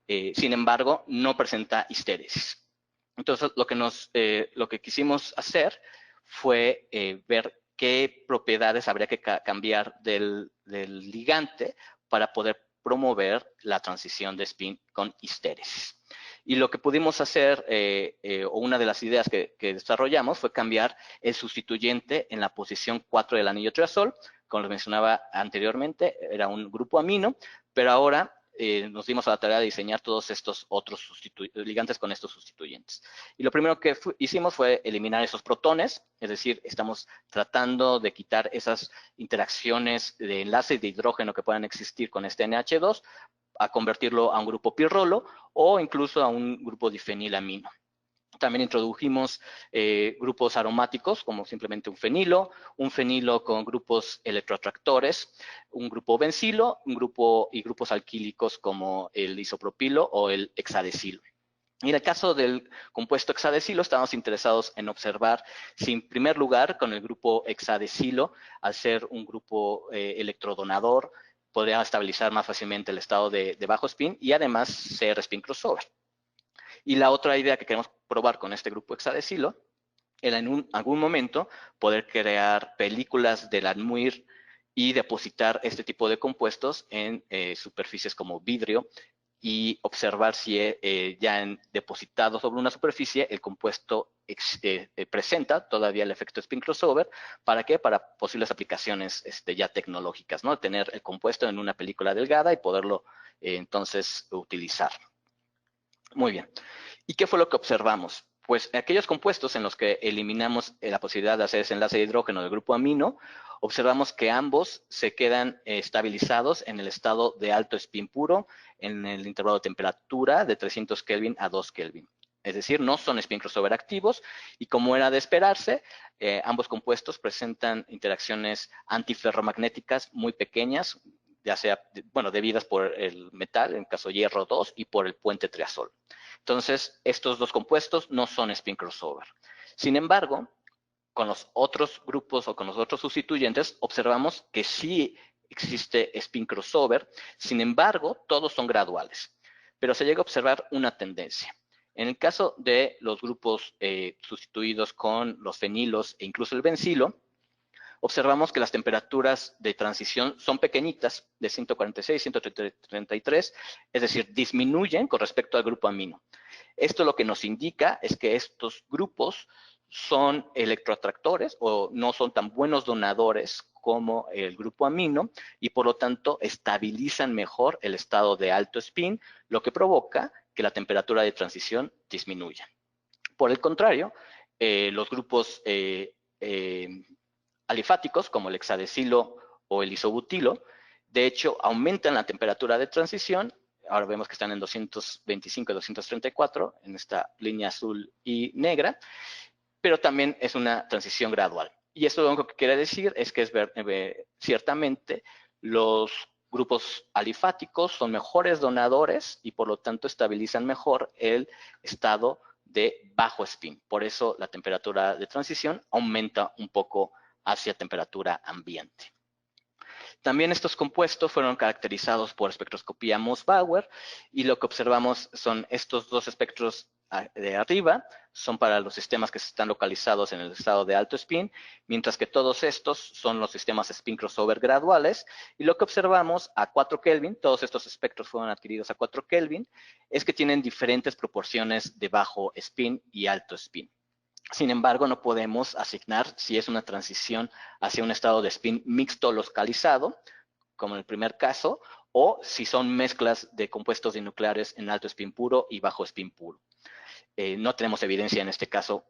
sin embargo, no presenta histéresis. Entonces, lo que quisimos hacer fue ver qué propiedades habría que cambiar del ligante para poder promover la transición de spin con histéresis. Y lo que pudimos hacer, o una de las ideas que desarrollamos, fue cambiar el sustituyente en la posición 4 del anillo triazol. Como les mencionaba anteriormente, era un grupo amino, pero ahora nos dimos a la tarea de diseñar todos estos otros ligantes con estos sustituyentes. Y lo primero que hicimos fue eliminar esos protones, es decir, estamos tratando de quitar esas interacciones de enlace de hidrógeno que puedan existir con este NH2, a convertirlo a un grupo pirrolo o incluso a un grupo difenilamino. También introdujimos grupos aromáticos como simplemente un fenilo con grupos electroatractores, un grupo bencilo, y grupos alquílicos como el isopropilo o el hexadecilo. Y en el caso del compuesto hexadecilo, estamos interesados en observar si en primer lugar con el grupo hexadecilo, al ser un grupo electrodonador, podría estabilizar más fácilmente el estado de bajo spin y además ser spin crossover. Y la otra idea que queremos probar con este grupo hexadecilo era en algún momento poder crear películas del anmuir y depositar este tipo de compuestos en superficies como vidrio y observar si ya depositado sobre una superficie el compuesto presenta todavía el efecto spin crossover. ¿Para qué? Para posibles aplicaciones ya tecnológicas, ¿no? Tener el compuesto en una película delgada y poderlo entonces utilizar. Muy bien. ¿Y qué fue lo que observamos? Pues aquellos compuestos en los que eliminamos la posibilidad de hacer ese enlace de hidrógeno del grupo amino, observamos que ambos se quedan estabilizados en el estado de alto spin puro en el intervalo de temperatura de 300 Kelvin a 2 Kelvin. Es decir, no son spin crossover activos y como era de esperarse, ambos compuestos presentan interacciones antiferromagnéticas muy pequeñas, ya sea, bueno, debidas por el metal, en caso hierro 2, y por el puente triazol. Entonces, estos dos compuestos no son spin crossover. Sin embargo, con los otros grupos o con los otros sustituyentes, observamos que sí existe spin crossover. Sin embargo, todos son graduales. Pero se llega a observar una tendencia. En el caso de los grupos sustituidos con los fenilos e incluso el bencilo, observamos que las temperaturas de transición son pequeñitas, de 146, 133, es decir, disminuyen con respecto al grupo amino. Esto lo que nos indica es que estos grupos son electroatractores o no son tan buenos donadores como el grupo amino y por lo tanto estabilizan mejor el estado de alto spin, lo que provoca que la temperatura de transición disminuya. Por el contrario, los grupos alifáticos, como el hexadecilo o el isobutilo, de hecho, aumentan la temperatura de transición. Ahora vemos que están en 225 y 234, en esta línea azul y negra, pero también es una transición gradual. Y esto lo único que quiere decir es que ciertamente los grupos alifáticos son mejores donadores y por lo tanto estabilizan mejor el estado de bajo spin. Por eso la temperatura de transición aumenta un poco hacia temperatura ambiente. También estos compuestos fueron caracterizados por espectroscopía Moss-Bauer y lo que observamos son estos dos espectros de arriba, son para los sistemas que están localizados en el estado de alto spin, mientras que todos estos son los sistemas spin crossover graduales y lo que observamos a 4 Kelvin, todos estos espectros fueron adquiridos a 4 Kelvin, es que tienen diferentes proporciones de bajo spin y alto spin. Sin embargo, no podemos asignar si es una transición hacia un estado de spin mixto localizado, como en el primer caso, o si son mezclas de compuestos dinucleares en alto spin puro y bajo spin puro. No tenemos evidencia en este caso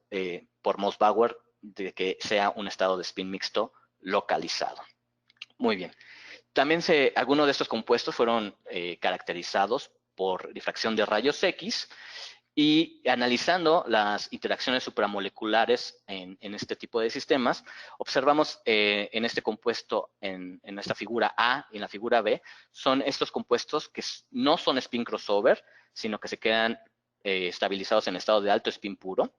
por Moss-Bauer de que sea un estado de spin mixto localizado. Muy bien. También algunos de estos compuestos fueron caracterizados por difracción de rayos X y analizando las interacciones supramoleculares en este tipo de sistemas, observamos en este compuesto, en esta figura A y en la figura B, son estos compuestos que no son spin crossover, sino que se quedan estabilizados en estado de alto spin puro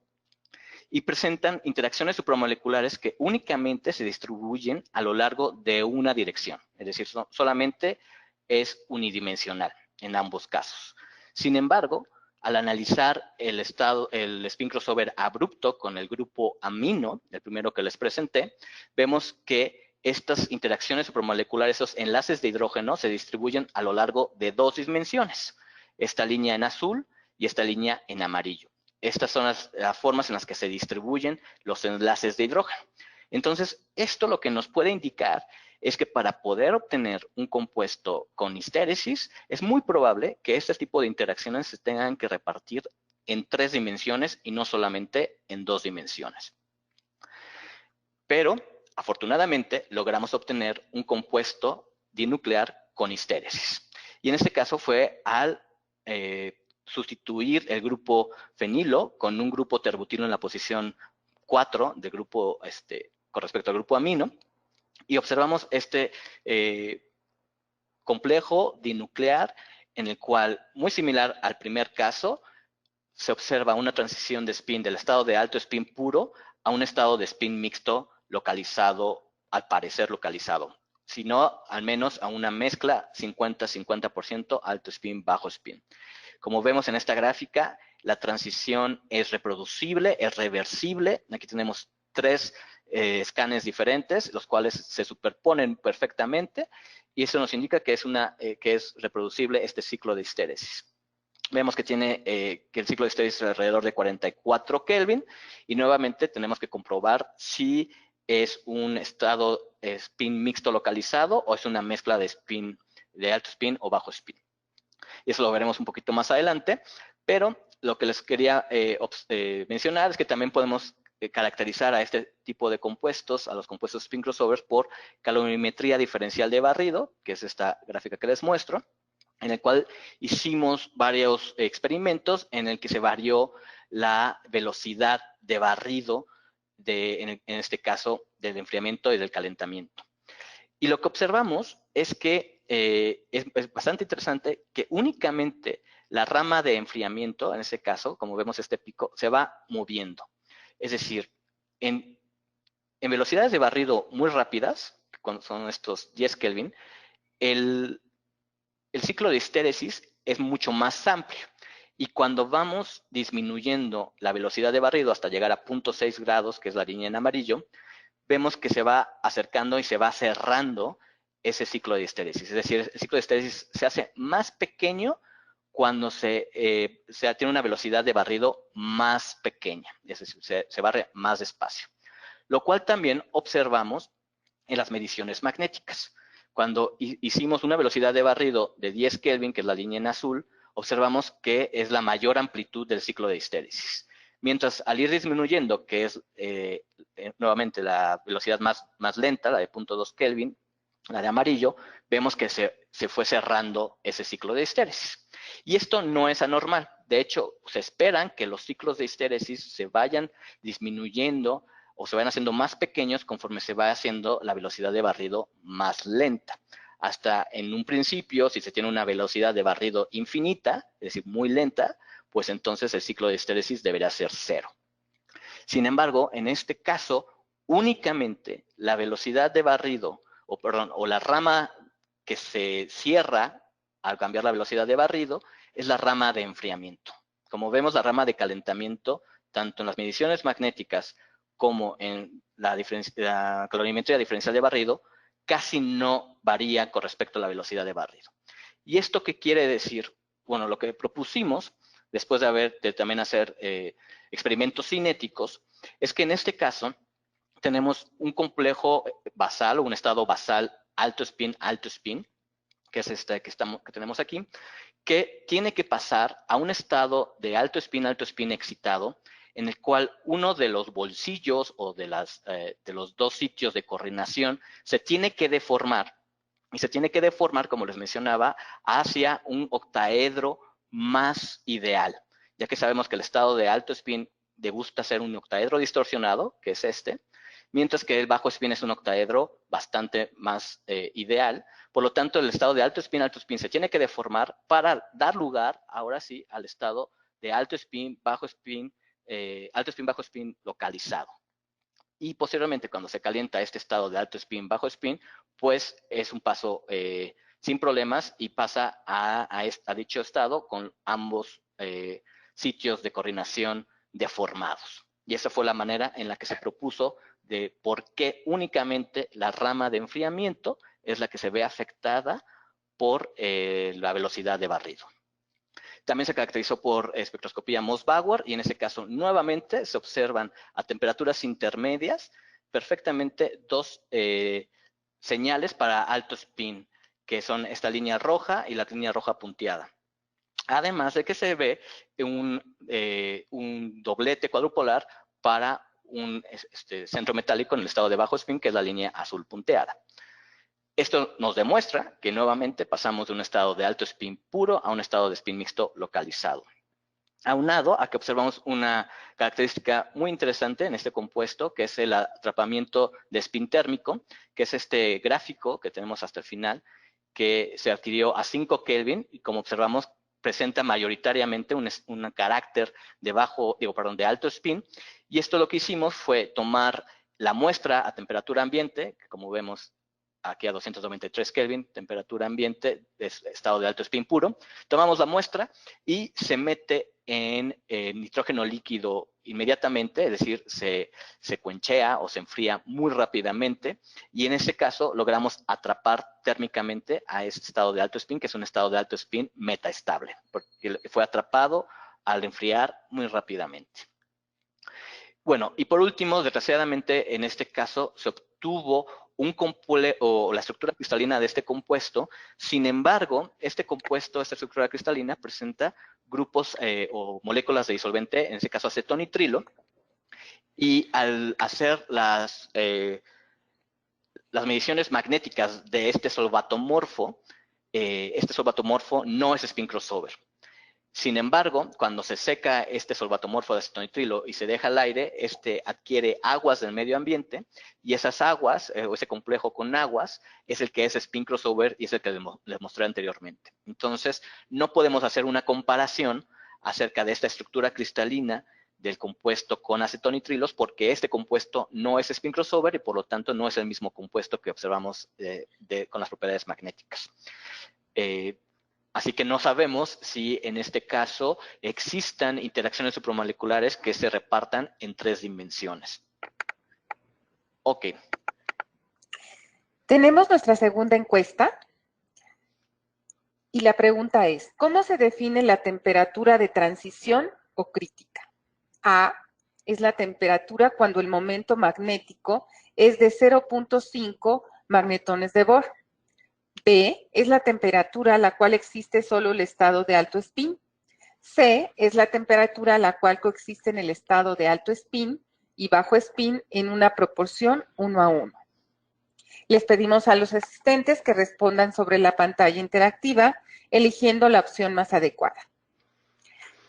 y presentan interacciones supramoleculares que únicamente se distribuyen a lo largo de una dirección, es decir, solamente es unidimensional en ambos casos. Sin embargo, al analizar el spin crossover abrupto con el grupo amino, el primero que les presenté, vemos que estas interacciones supramoleculares, esos enlaces de hidrógeno, se distribuyen a lo largo de dos dimensiones. Esta línea en azul y esta línea en amarillo. Estas son las formas en las que se distribuyen los enlaces de hidrógeno. Entonces, esto lo que nos puede indicar es que para poder obtener un compuesto con histéresis, es muy probable que este tipo de interacciones se tengan que repartir en 3 dimensiones y no solamente en 2 dimensiones. Pero, afortunadamente, logramos obtener un compuesto dinuclear con histéresis. Y en este caso fue al sustituir el grupo fenilo con un grupo terbutilo en la posición 4 del grupo, con respecto al grupo amino, y observamos este complejo dinuclear en el cual, muy similar al primer caso, se observa una transición de spin del estado de alto spin puro a un estado de spin mixto localizado, al parecer localizado, sino al menos a una mezcla 50-50% alto spin, bajo spin. Como vemos en esta gráfica, la transición es reproducible, es reversible. Aquí tenemos 3 escanes diferentes, los cuales se superponen perfectamente, y eso nos indica que es reproducible este ciclo de histéresis. Vemos que que el ciclo de histéresis es alrededor de 44 Kelvin, y nuevamente tenemos que comprobar si es un estado spin mixto localizado o es una mezcla de spin de alto spin o bajo spin. Y eso lo veremos un poquito más adelante, Pero lo que les quería mencionar es que también podemos caracterizar a este tipo de compuestos, a los compuestos spin crossovers, por calorimetría diferencial de barrido, que es esta gráfica que les muestro, en el cual hicimos varios experimentos en el que se varió la velocidad de barrido, en este caso, del enfriamiento y del calentamiento. Y lo que observamos es que es bastante interesante que únicamente la rama de enfriamiento, en este caso, como vemos este pico, se va moviendo. Es decir, en velocidades de barrido muy rápidas, cuando son estos 10 Kelvin, el ciclo de histéresis es mucho más amplio. Y cuando vamos disminuyendo la velocidad de barrido hasta llegar a 0.6 grados, que es la línea en amarillo, vemos que se va acercando y se va cerrando ese ciclo de histéresis. Es decir, el ciclo de histéresis se hace más pequeño cuando se tiene una velocidad de barrido más pequeña, es decir, se barre más despacio. Lo cual también observamos en las mediciones magnéticas. Cuando hicimos una velocidad de barrido de 10 Kelvin, que es la línea en azul, observamos que es la mayor amplitud del ciclo de histéresis. Mientras al ir disminuyendo, que es nuevamente la velocidad más lenta, la de 0.2 Kelvin, la de amarillo, vemos que se fue cerrando ese ciclo de histéresis. Y esto no es anormal. De hecho, se esperan que los ciclos de histéresis se vayan disminuyendo o se van haciendo más pequeños conforme se va haciendo la velocidad de barrido más lenta. Hasta en un principio, si se tiene una velocidad de barrido infinita, es decir, muy lenta, pues entonces el ciclo de histéresis debería ser 0. Sin embargo, en este caso, únicamente la velocidad de barrido, o la rama que se cierra al cambiar la velocidad de barrido, es la rama de enfriamiento. Como vemos, la rama de calentamiento, tanto en las mediciones magnéticas como en la calorimetría diferencial de barrido, casi no varía con respecto a la velocidad de barrido. ¿Y esto qué quiere decir? Bueno, lo que propusimos, después de también hacer experimentos cinéticos, es que en este caso tenemos un complejo basal o un estado basal alto spin, que es este que tenemos aquí, que tiene que pasar a un estado de alto spin excitado, en el cual uno de los bolsillos o de los dos sitios de coordinación se tiene que deformar. Y se tiene que deformar, como les mencionaba, hacia un octaedro más ideal, ya que sabemos que el estado de alto spin le gusta ser un octaedro distorsionado, que es este, mientras que el bajo spin es un octaedro bastante más ideal. Por lo tanto, el estado de alto spin, se tiene que deformar para dar lugar, ahora sí, al estado de alto spin, bajo spin localizado. Y posteriormente, cuando se calienta este estado de alto spin, bajo spin, pues es un paso sin problemas y pasa a dicho estado con ambos sitios de coordinación deformados. Y esa fue la manera en la que se propuso de por qué únicamente la rama de enfriamiento es la que se ve afectada por la velocidad de barrido. También se caracterizó por espectroscopía Moss-Bauer y en ese caso nuevamente se observan a temperaturas intermedias perfectamente dos señales para alto spin, que son esta línea roja y la línea roja punteada. Además de que se ve un doblete cuadrupolar para un centro metálico en el estado de bajo spin, que es la línea azul punteada. Esto nos demuestra que nuevamente pasamos de un estado de alto spin puro a un estado de spin mixto localizado. Aunado a que observamos una característica muy interesante en este compuesto, que es el atrapamiento de spin térmico, que es este gráfico que tenemos hasta el final, que se adquirió a 5 Kelvin y como observamos presenta mayoritariamente un carácter de alto spin. Y esto lo que hicimos fue tomar la muestra a temperatura ambiente, que como vemos aquí a 293 Kelvin, temperatura ambiente, estado de alto spin puro. Tomamos la muestra y se mete en nitrógeno líquido inmediatamente, es decir, se quenchea o se enfría muy rápidamente y en ese caso logramos atrapar térmicamente a este estado de alto spin, que es un estado de alto spin metaestable, porque fue atrapado al enfriar muy rápidamente. Bueno, y por último, desgraciadamente, en este caso se obtuvo la estructura cristalina de este compuesto. Sin embargo, esta estructura cristalina presenta grupos o moléculas de disolvente, en este caso acetonitrilo, y al hacer las mediciones magnéticas de este solvatomorfo no es spin crossover. Sin embargo, cuando se seca este solvatomorfo de acetonitrilo y se deja al aire, este adquiere aguas del medio ambiente, y esas aguas, o ese complejo con aguas, es el que es spin crossover y es el que les mostré anteriormente. Entonces, no podemos hacer una comparación acerca de esta estructura cristalina del compuesto con acetonitrilos, porque este compuesto no es spin crossover y por lo tanto no es el mismo compuesto que observamos con las propiedades magnéticas. Así que no sabemos si en este caso existan interacciones supramoleculares que se repartan en 3 dimensiones. Ok. Tenemos nuestra segunda encuesta y la pregunta es, ¿cómo se define la temperatura de transición o crítica? A es la temperatura cuando el momento magnético es de 0.5 magnetones de Bohr. B es la temperatura a la cual existe solo el estado de alto spin. C es la temperatura a la cual coexisten el estado de alto spin y bajo spin en una proporción 1:1. Les pedimos a los asistentes que respondan sobre la pantalla interactiva, eligiendo la opción más adecuada.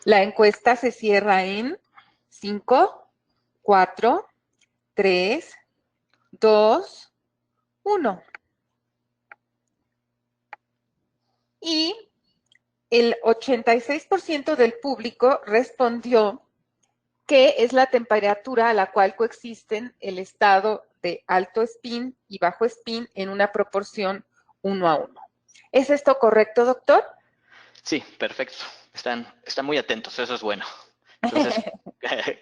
La encuesta se cierra en 5, 4, 3, 2, 1. Y el 86% del público respondió que es la temperatura a la cual coexisten el estado de alto spin y bajo spin en una proporción 1:1. ¿Es esto correcto, doctor? Sí, perfecto. Están muy atentos, eso es bueno. Entonces,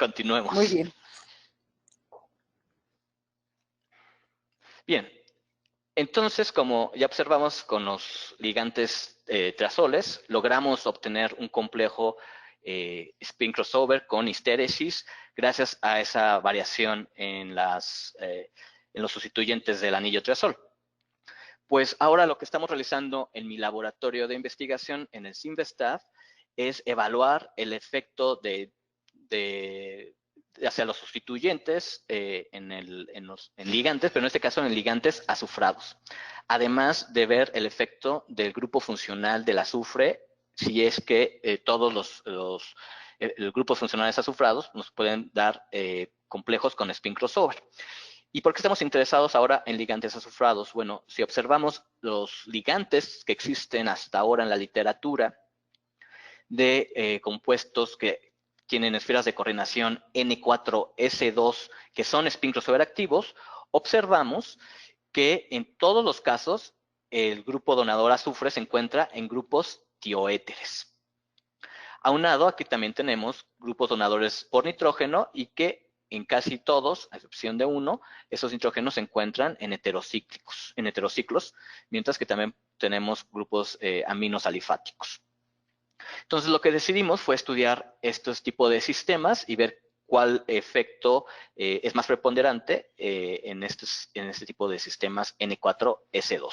continuemos. Muy bien. Bien, entonces, como ya observamos con los ligantes triazoles, logramos obtener un complejo spin crossover con histéresis gracias a esa variación en los sustituyentes del anillo triazol. Pues ahora lo que estamos realizando en mi laboratorio de investigación en el CIMVESTAF es evaluar el efecto hacia los sustituyentes en ligantes, pero en este caso en ligantes azufrados. Además de ver el efecto del grupo funcional del azufre, si es que todos los grupos funcionales azufrados nos pueden dar complejos con spin crossover. ¿Y por qué estamos interesados ahora en ligantes azufrados? Bueno, si observamos los ligantes que existen hasta ahora en la literatura de compuestos que tienen esferas de coordinación N4S2, que son spin crossover activos, observamos que en todos los casos el grupo donador azufre se encuentra en grupos tioéteres. Aunado, aquí también tenemos grupos donadores por nitrógeno y que en casi todos, a excepción de uno, esos nitrógenos se encuentran en heterociclos, mientras que también tenemos grupos aminos alifáticos. Entonces, lo que decidimos fue estudiar estos tipos de sistemas y ver cuál efecto es más preponderante en este tipo de sistemas N4S2.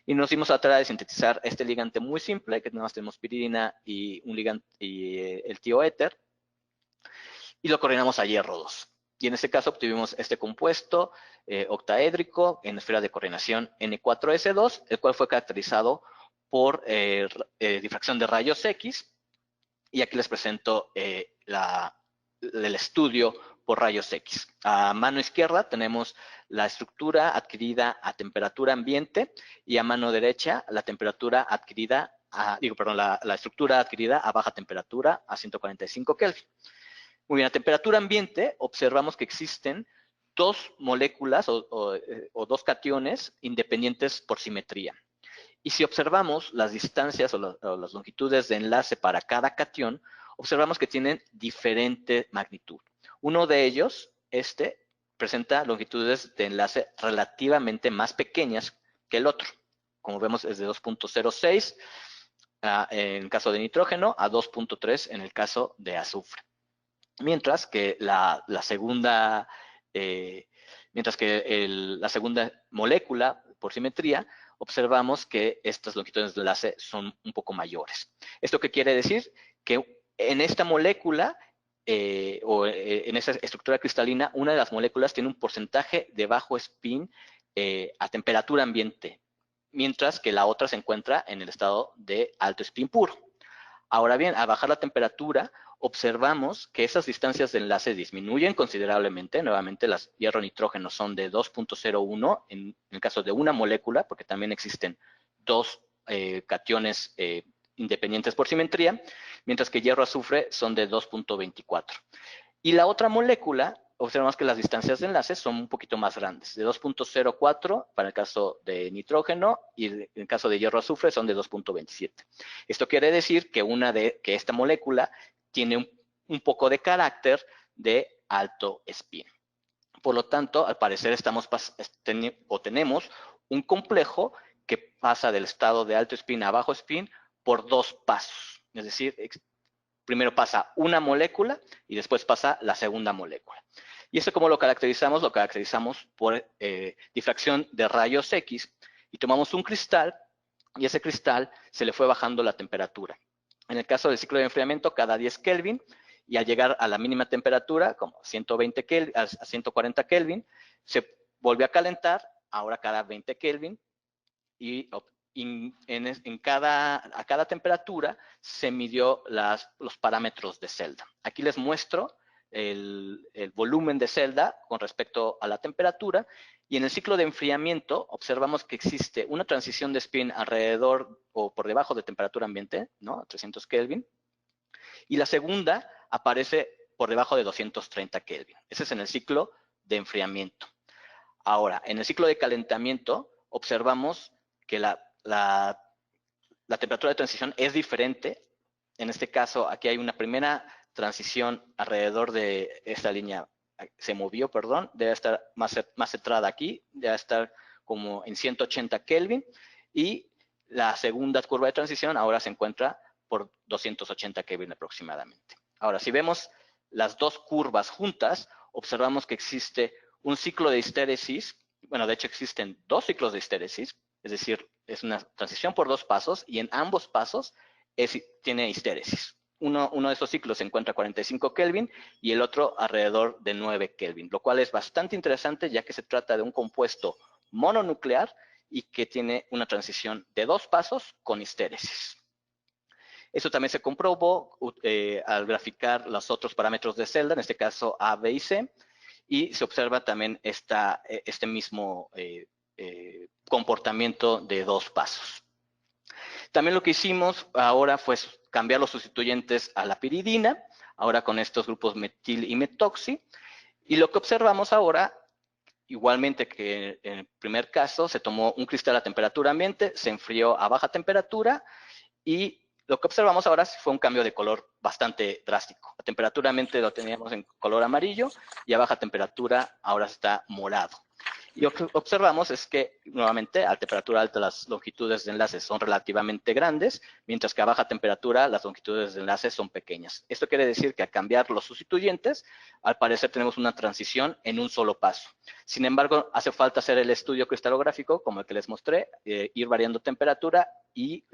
Y nos dimos a la tarea de sintetizar este ligante muy simple, que nada más tenemos piridina y el tioéter, y lo coordinamos a hierro 2. Y en este caso obtuvimos este compuesto octaédrico en esfera de coordinación N4S2, el cual fue caracterizado por difracción de rayos X. Y aquí les presento el estudio por rayos X. A mano izquierda tenemos la estructura adquirida a temperatura ambiente y a mano derecha la temperatura adquirida, la estructura adquirida a baja temperatura a 145 Kelvin. Muy bien, a temperatura ambiente observamos que existen dos moléculas o dos cationes independientes por simetría. Y si observamos las distancias o las longitudes de enlace para cada catión, observamos que tienen diferente magnitud. Uno de ellos, presenta longitudes de enlace relativamente más pequeñas que el otro. Como vemos, es de 2.06 en el caso de nitrógeno a 2.3 en el caso de azufre. Mientras que la segunda mientras que la segunda molécula, por simetría, observamos que estas longitudes de enlace son un poco mayores. ¿Esto qué quiere decir? Que en esta molécula en esa estructura cristalina, una de las moléculas tiene un porcentaje de bajo spin a temperatura ambiente, mientras que la otra se encuentra en el estado de alto spin puro. Ahora bien, al bajar la temperatura, observamos que esas distancias de enlace disminuyen considerablemente. Nuevamente, las hierro-nitrógeno son de 2.01 en el caso de una molécula, porque también existen dos cationes independientes por simetría, mientras que hierro-azufre son de 2.24. Y la otra molécula, observamos que las distancias de enlace son un poquito más grandes, de 2.04 para el caso de nitrógeno y en el caso de hierro-azufre son de 2.27. Esto quiere decir que esta molécula tiene un poco de carácter de alto spin. Por lo tanto, al parecer tenemos un complejo que pasa del estado de alto spin a bajo spin por dos pasos. Es decir, primero pasa una molécula y después pasa la segunda molécula. ¿Y esto cómo lo caracterizamos? Lo caracterizamos por difracción de rayos X y tomamos un cristal y ese cristal se le fue bajando la temperatura. En el caso del ciclo de enfriamiento, cada 10 Kelvin, y al llegar a la mínima temperatura, como 120 Kelvin, a 140 Kelvin, se volvió a calentar, ahora cada 20 Kelvin, y a cada temperatura se midió los parámetros de celda. Aquí les muestro el volumen de celda con respecto a la temperatura, y en el ciclo de enfriamiento observamos que existe una transición de spin alrededor o por debajo de temperatura ambiente, ¿no? 300 Kelvin, y la segunda aparece por debajo de 230 Kelvin. Ese es en el ciclo de enfriamiento. Ahora, en el ciclo de calentamiento observamos que la temperatura de transición es diferente. En este caso, aquí hay una primera transición alrededor de esta línea, se movió, perdón, debe estar más centrada aquí, debe estar como en 180 Kelvin, y la segunda curva de transición ahora se encuentra por 280 Kelvin aproximadamente. Ahora, si vemos las dos curvas juntas, observamos que existe un ciclo de histéresis. Bueno, de hecho existen dos ciclos de histéresis, es decir, es una transición por dos pasos y en ambos pasos tiene histéresis. Uno de esos ciclos se encuentra a 45 Kelvin y el otro alrededor de 9 Kelvin, lo cual es bastante interesante ya que se trata de un compuesto mononuclear y que tiene una transición de dos pasos con histéresis. Eso también se comprobó al graficar los otros parámetros de celda, en este caso A, B y C, y se observa también este mismo comportamiento de dos pasos. También lo que hicimos ahora fue cambiar los sustituyentes a la piridina, ahora con estos grupos metil y metoxi, y lo que observamos ahora, igualmente que en el primer caso, se tomó un cristal a temperatura ambiente, se enfrió a baja temperatura, y lo que observamos ahora fue un cambio de color bastante drástico. A temperatura ambiente lo teníamos en color amarillo y a baja temperatura ahora está morado. Y lo que observamos es que, nuevamente, a temperatura alta las longitudes de enlace son relativamente grandes, mientras que a baja temperatura las longitudes de enlace son pequeñas. Esto quiere decir que al cambiar los sustituyentes, al parecer tenemos una transición en un solo paso. Sin embargo, hace falta hacer el estudio cristalográfico, como el que les mostré, ir variando temperatura y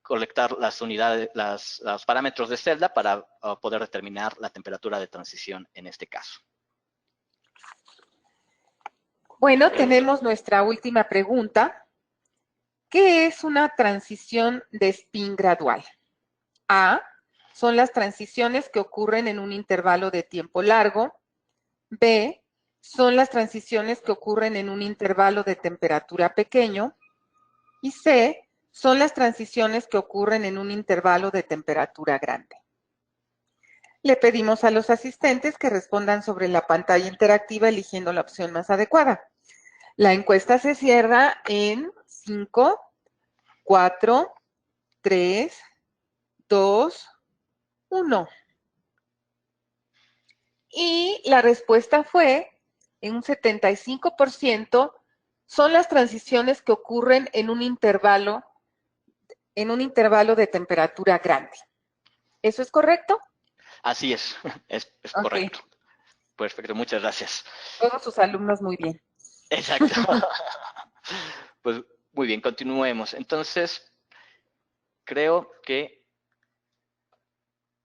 colectar las unidades, los parámetros de celda para poder determinar la temperatura de transición en este caso. Bueno, tenemos nuestra última pregunta. ¿Qué es una transición de spin gradual? A, son las transiciones que ocurren en un intervalo de tiempo largo. B, son las transiciones que ocurren en un intervalo de temperatura pequeño. Y C, son las transiciones que ocurren en un intervalo de temperatura grande. Le pedimos a los asistentes que respondan sobre la pantalla interactiva eligiendo la opción más adecuada. La encuesta se cierra en 5, 4, 3, 2, 1. Y la respuesta fue, en un 75%, son las transiciones que ocurren en un intervalo de temperatura grande. ¿Eso es correcto? Así es, es correcto. Perfecto, muchas gracias. Todos sus alumnos muy bien. Exacto. Pues muy bien, continuemos. Entonces, creo que...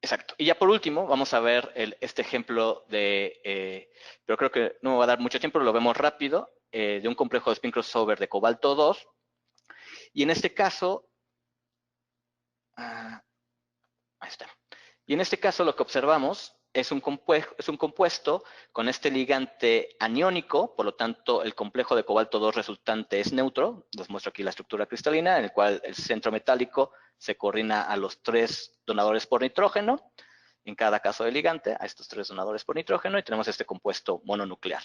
Exacto. Y ya por último, vamos a ver este ejemplo pero creo que no me va a dar mucho tiempo, lo vemos rápido, de un complejo de spin crossover de cobalto 2. Y en este caso, ahí está. Y en este caso lo que observamos es un compuesto con este ligante aniónico, por lo tanto el complejo de cobalto 2 resultante es neutro. Les muestro aquí la estructura cristalina, en el cual el centro metálico se coordina a los 3 donadores por nitrógeno, en cada caso del ligante, a estos 3 donadores por nitrógeno, y tenemos este compuesto mononuclear.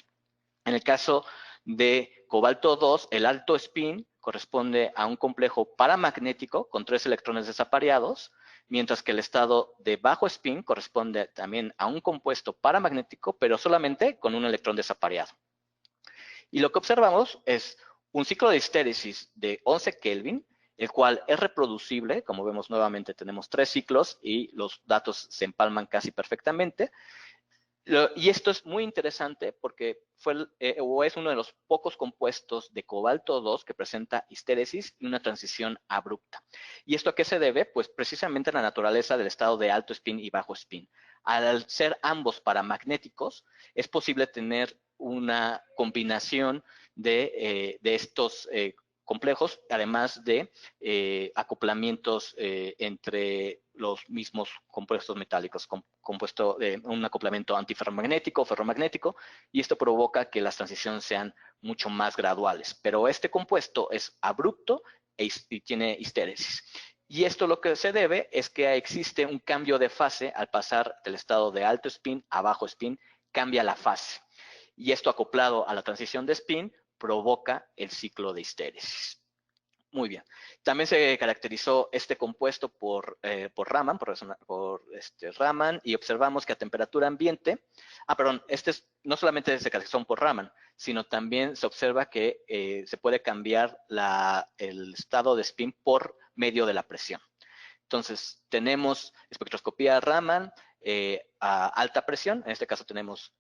En el caso de cobalto 2, el alto spin corresponde a un complejo paramagnético con 3 electrones desapareados, mientras que el estado de bajo spin corresponde también a un compuesto paramagnético, pero solamente con un electrón desapareado. Y lo que observamos es un ciclo de histéresis de 11 Kelvin, el cual es reproducible. Como vemos nuevamente, tenemos 3 ciclos y los datos se empalman casi perfectamente. Y esto es muy interesante porque es uno de los pocos compuestos de cobalto 2 que presenta histéresis y una transición abrupta. ¿Y esto a qué se debe? Pues precisamente a la naturaleza del estado de alto spin y bajo spin. Al ser ambos paramagnéticos, es posible tener una combinación de estos complejos, además de acoplamientos entre los mismos compuestos metálicos, compuesto de un acoplamiento antiferromagnético, ferromagnético, y esto provoca que las transiciones sean mucho más graduales. Pero este compuesto es abrupto y tiene histéresis. Y esto lo que se debe es que existe un cambio de fase al pasar del estado de alto spin a bajo spin, cambia la fase. Y esto acoplado a la transición de spin provoca el ciclo de histéresis. Muy bien. También se caracterizó este compuesto por Raman, Raman, y observamos que a temperatura ambiente, no solamente se caracterizó por Raman, sino también se observa que se puede cambiar el estado de spin por medio de la presión. Entonces, tenemos espectroscopía Raman a alta presión. En este caso tenemos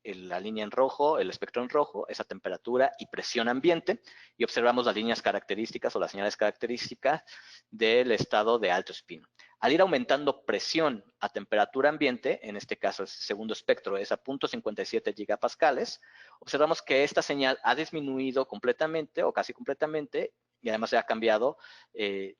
la línea en rojo, el espectro en rojo, esa temperatura y presión ambiente, y observamos las líneas características o las señales características del estado de alto spin. Al ir aumentando presión a temperatura ambiente, en este caso el segundo espectro es a 0.57 gigapascales, observamos que esta señal ha disminuido completamente o casi completamente, y además se ha cambiado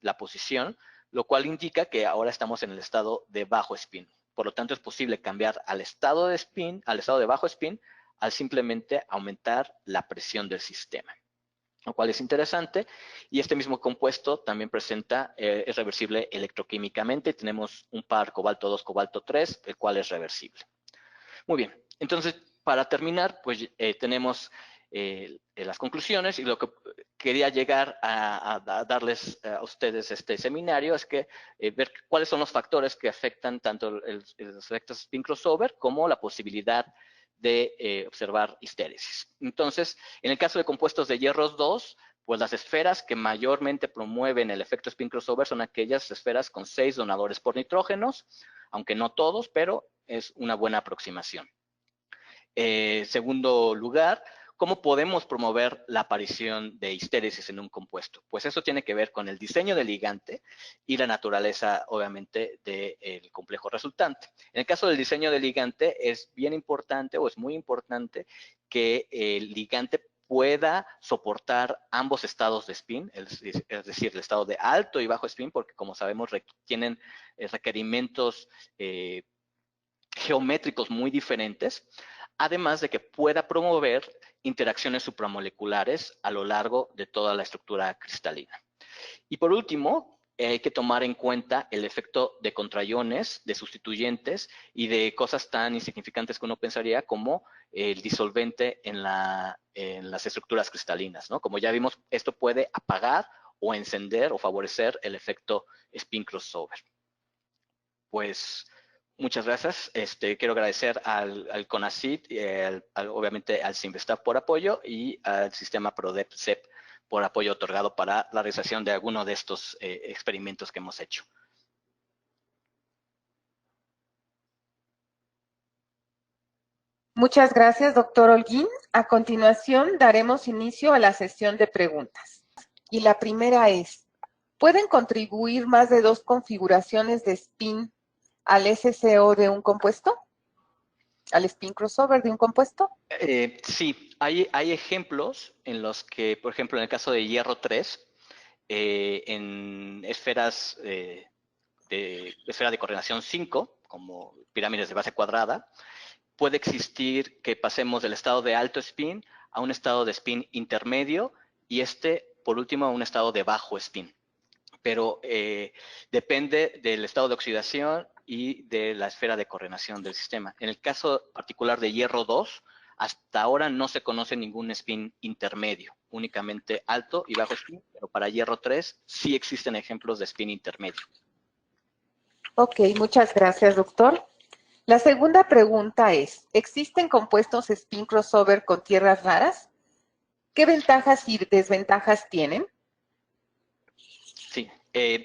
la posición, lo cual indica que ahora estamos en el estado de bajo spin. Por lo tanto, es posible cambiar al estado de spin, al estado de bajo spin, al simplemente aumentar la presión del sistema, lo cual es interesante. Y este mismo compuesto también es reversible electroquímicamente. Tenemos un par cobalto 2, cobalto 3, el cual es reversible. Muy bien, entonces, para terminar, pues tenemos las conclusiones, y lo que quería llegar a darles a ustedes este seminario es que ver cuáles son los factores que afectan tanto los efectos spin crossover como la posibilidad de observar histéresis. Entonces, en el caso de compuestos de hierros 2, pues las esferas que mayormente promueven el efecto spin crossover son aquellas esferas con 6 donadores por nitrógenos, aunque no todos, pero es una buena aproximación. Segundo lugar, ¿cómo podemos promover la aparición de histéresis en un compuesto? Pues eso tiene que ver con el diseño del ligante y la naturaleza, obviamente, del complejo resultante. En el caso del diseño del ligante, es bien importante o es muy importante que el ligante pueda soportar ambos estados de spin, es decir, el estado de alto y bajo spin, porque como sabemos tienen requerimientos geométricos muy diferentes, además de que pueda promover interacciones supramoleculares a lo largo de toda la estructura cristalina. Y por último, hay que tomar en cuenta el efecto de contraiones, de sustituyentes y de cosas tan insignificantes que uno pensaría como el disolvente en las estructuras cristalinas, ¿no? Como ya vimos, esto puede apagar o encender o favorecer el efecto spin crossover. Pues muchas gracias. Quiero agradecer al CONACYT, y obviamente al CIMVESTAF por apoyo, y al sistema PRODEP-CEP por apoyo otorgado para la realización de alguno de estos experimentos que hemos hecho. Muchas gracias, doctor Holguín. A continuación, daremos inicio a la sesión de preguntas. Y la primera es, ¿pueden contribuir más de 2 configuraciones de spin al SCO de un compuesto? ¿Al spin crossover de un compuesto? Sí, hay ejemplos en los que, por ejemplo, en el caso de hierro 3, en esferas de esfera de correlación 5, como pirámides de base cuadrada, puede existir que pasemos del estado de alto spin a un estado de spin intermedio y por último, a un estado de bajo spin. Pero depende del estado de oxidación y de la esfera de correlación del sistema. En el caso particular de hierro 2, hasta ahora no se conoce ningún spin intermedio, únicamente alto y bajo spin, pero para hierro 3 sí existen ejemplos de spin intermedio. Ok, muchas gracias, doctor. La segunda pregunta es, ¿existen compuestos spin crossover con tierras raras? ¿Qué ventajas y desventajas tienen? Sí,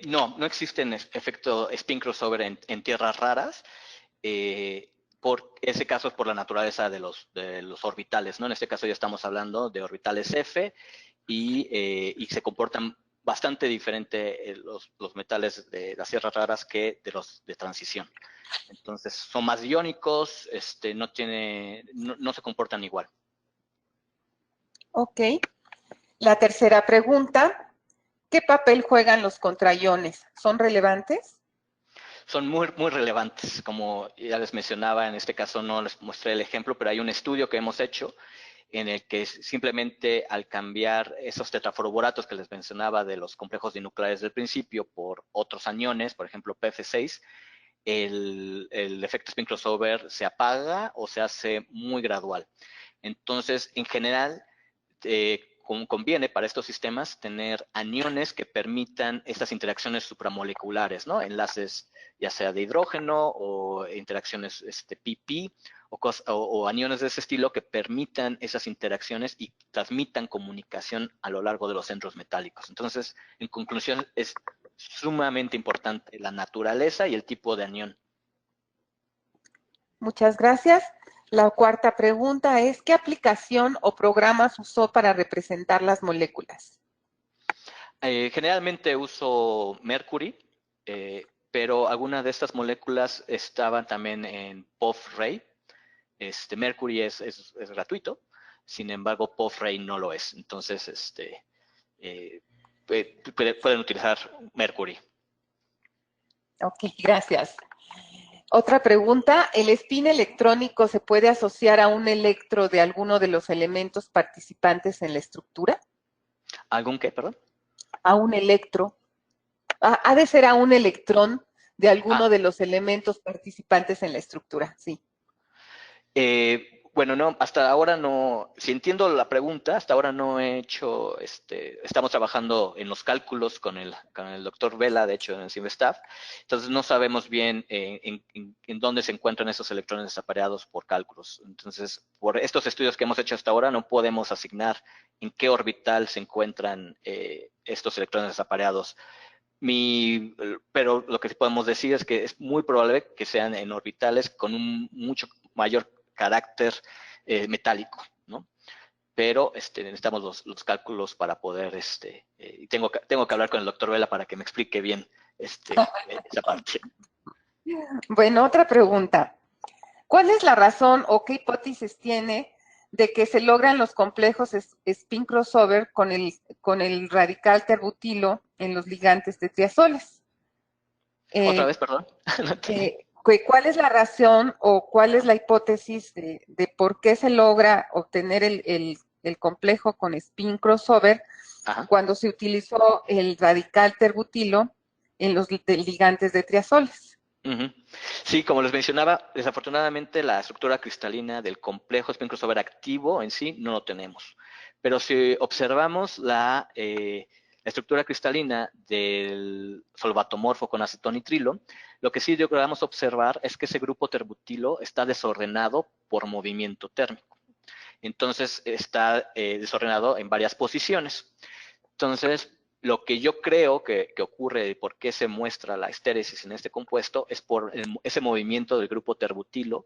no existen efecto spin crossover en tierras raras. Por ese caso es por la naturaleza de los orbitales, ¿no? En este caso ya estamos hablando de orbitales F y se comportan bastante diferente los metales de las tierras raras que de los de transición. Entonces son más iónicos, no se comportan igual. Ok. La tercera pregunta, ¿qué papel juegan los contraiones? ¿Son relevantes? Son muy relevantes, como ya les mencionaba, en este caso no les mostré el ejemplo, pero hay un estudio que hemos hecho en el que simplemente al cambiar esos tetrafluoroboratos que les mencionaba de los complejos dinucleares del principio por otros aniones, por ejemplo PF6, el efecto spin crossover se apaga o se hace muy gradual. Entonces, en general, conviene para estos sistemas tener aniones que permitan estas interacciones supramoleculares, ¿no? Enlaces ya sea de hidrógeno o interacciones pp o aniones de ese estilo que permitan esas interacciones y transmitan comunicación a lo largo de los centros metálicos. Entonces, en conclusión, es sumamente importante la naturaleza y el tipo de anión. Muchas gracias. La cuarta pregunta es, ¿qué aplicación o programas usó para representar las moléculas? Generalmente uso Mercury, pero algunas de estas moléculas estaban también en POF-Ray. Mercury es gratuito, sin embargo POF-Ray no lo es. Entonces, pueden utilizar Mercury. Ok, gracias. Otra pregunta, ¿el spin electrónico se puede asociar a un electro de alguno de los elementos participantes en la estructura? ¿Algún qué, perdón? A un electro. Ha de ser a un electrón de alguno de los elementos participantes en la estructura, sí. Bueno, no, hasta ahora no, si entiendo la pregunta, hasta ahora no he hecho, estamos trabajando en los cálculos con el doctor Vela, de hecho, en el CIMSTAF, entonces no sabemos bien en dónde se encuentran esos electrones desapareados por cálculos. Entonces, por estos estudios que hemos hecho hasta ahora, no podemos asignar en qué orbital se encuentran estos electrones desapareados. Pero lo que sí podemos decir es que es muy probable que sean en orbitales con un mucho mayor carácter metálico, ¿no? Pero necesitamos los cálculos para poder, y tengo que hablar con el doctor Vela para que me explique bien esa parte. Bueno, otra pregunta. ¿Cuál es la razón o qué hipótesis tiene de que se logran los complejos spin crossover con el radical terbutilo en los ligantes de triazoles? Otra vez, perdón. ¿Cuál es la razón o cuál es la hipótesis de por qué se logra obtener el complejo con spin crossover Ajá. cuando se utilizó el radical terbutilo en los ligantes de triazoles? Sí, como les mencionaba, desafortunadamente la estructura cristalina del complejo spin crossover activo en sí no lo tenemos. Pero si observamos la estructura cristalina del solvatomorfo con acetonitrilo, lo que sí logramos observar es que ese grupo terbutilo está desordenado por movimiento térmico. Entonces está desordenado en varias posiciones. Entonces, lo que yo creo que ocurre y por qué se muestra la estéresis en este compuesto es por ese movimiento del grupo terbutilo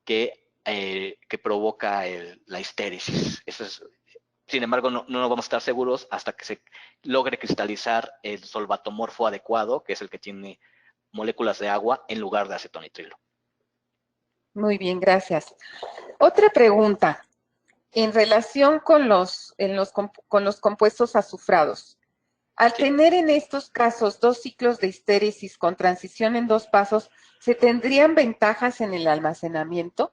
que que provoca la histéresis. Eso es, sin embargo, no vamos a estar seguros hasta que se logre cristalizar el solvatomorfo adecuado, que es el que tiene moléculas de agua en lugar de acetonitrilo. Muy bien, gracias. Otra pregunta. En relación con los compuestos azufrados, al Sí. tener en estos casos 2 ciclos de histéresis con transición en 2 pasos, ¿se tendrían ventajas en el almacenamiento?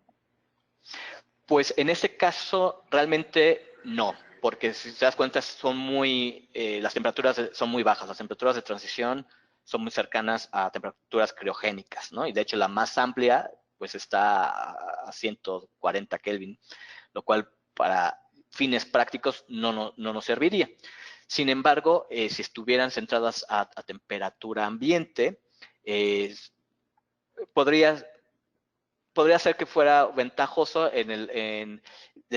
Pues en este caso realmente no, porque si te das cuenta las temperaturas son muy bajas, las temperaturas de transición son muy cercanas a temperaturas criogénicas, ¿no? Y de hecho la más amplia pues está a 140 Kelvin, lo cual para fines prácticos no nos serviría. Sin embargo, si estuvieran centradas a temperatura ambiente, podría ser que fuera ventajoso de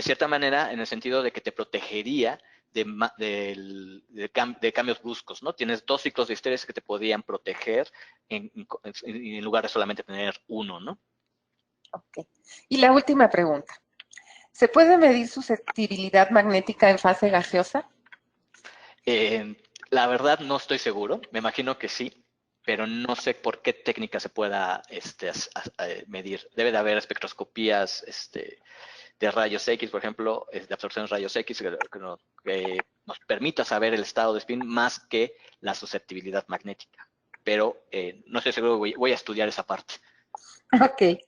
cierta manera, en el sentido de que te protegería de cambios bruscos, ¿no? Tienes 2 ciclos de histéresis que te podían proteger en lugar de solamente tener uno, ¿no? Ok. Y la última pregunta. ¿Se puede medir susceptibilidad magnética en fase gaseosa? La verdad no estoy seguro, me imagino que sí, pero no sé por qué técnica se pueda medir. Debe de haber espectroscopías de rayos X, por ejemplo, de absorción de rayos X, que nos permita saber el estado de spin más que la susceptibilidad magnética. Pero no estoy seguro, voy a estudiar esa parte. Ok.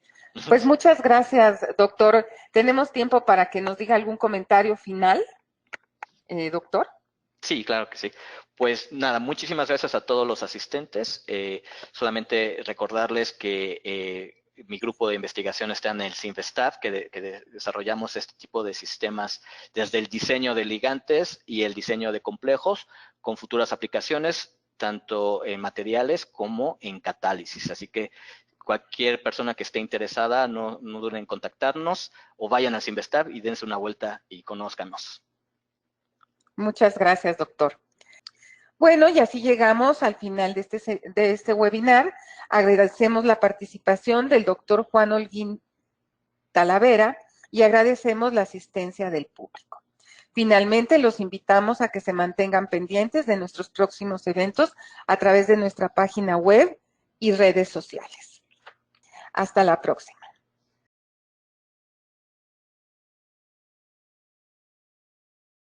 Pues muchas gracias, doctor. ¿Tenemos tiempo para que nos diga algún comentario final, doctor? Sí, claro que sí. Pues nada, muchísimas gracias a todos los asistentes. Solamente recordarles que mi grupo de investigación está en el CINVESTAF, que desarrollamos este tipo de sistemas desde el diseño de ligantes y el diseño de complejos con futuras aplicaciones, tanto en materiales como en catálisis. Así que cualquier persona que esté interesada, no duden en contactarnos o vayan al CINVESTAF y dense una vuelta y conózcanos. Muchas gracias, doctor. Bueno, y así llegamos al final de este webinar. Agradecemos la participación del doctor Juan Holguín Talavera y agradecemos la asistencia del público. Finalmente, los invitamos a que se mantengan pendientes de nuestros próximos eventos a través de nuestra página web y redes sociales. Hasta la próxima.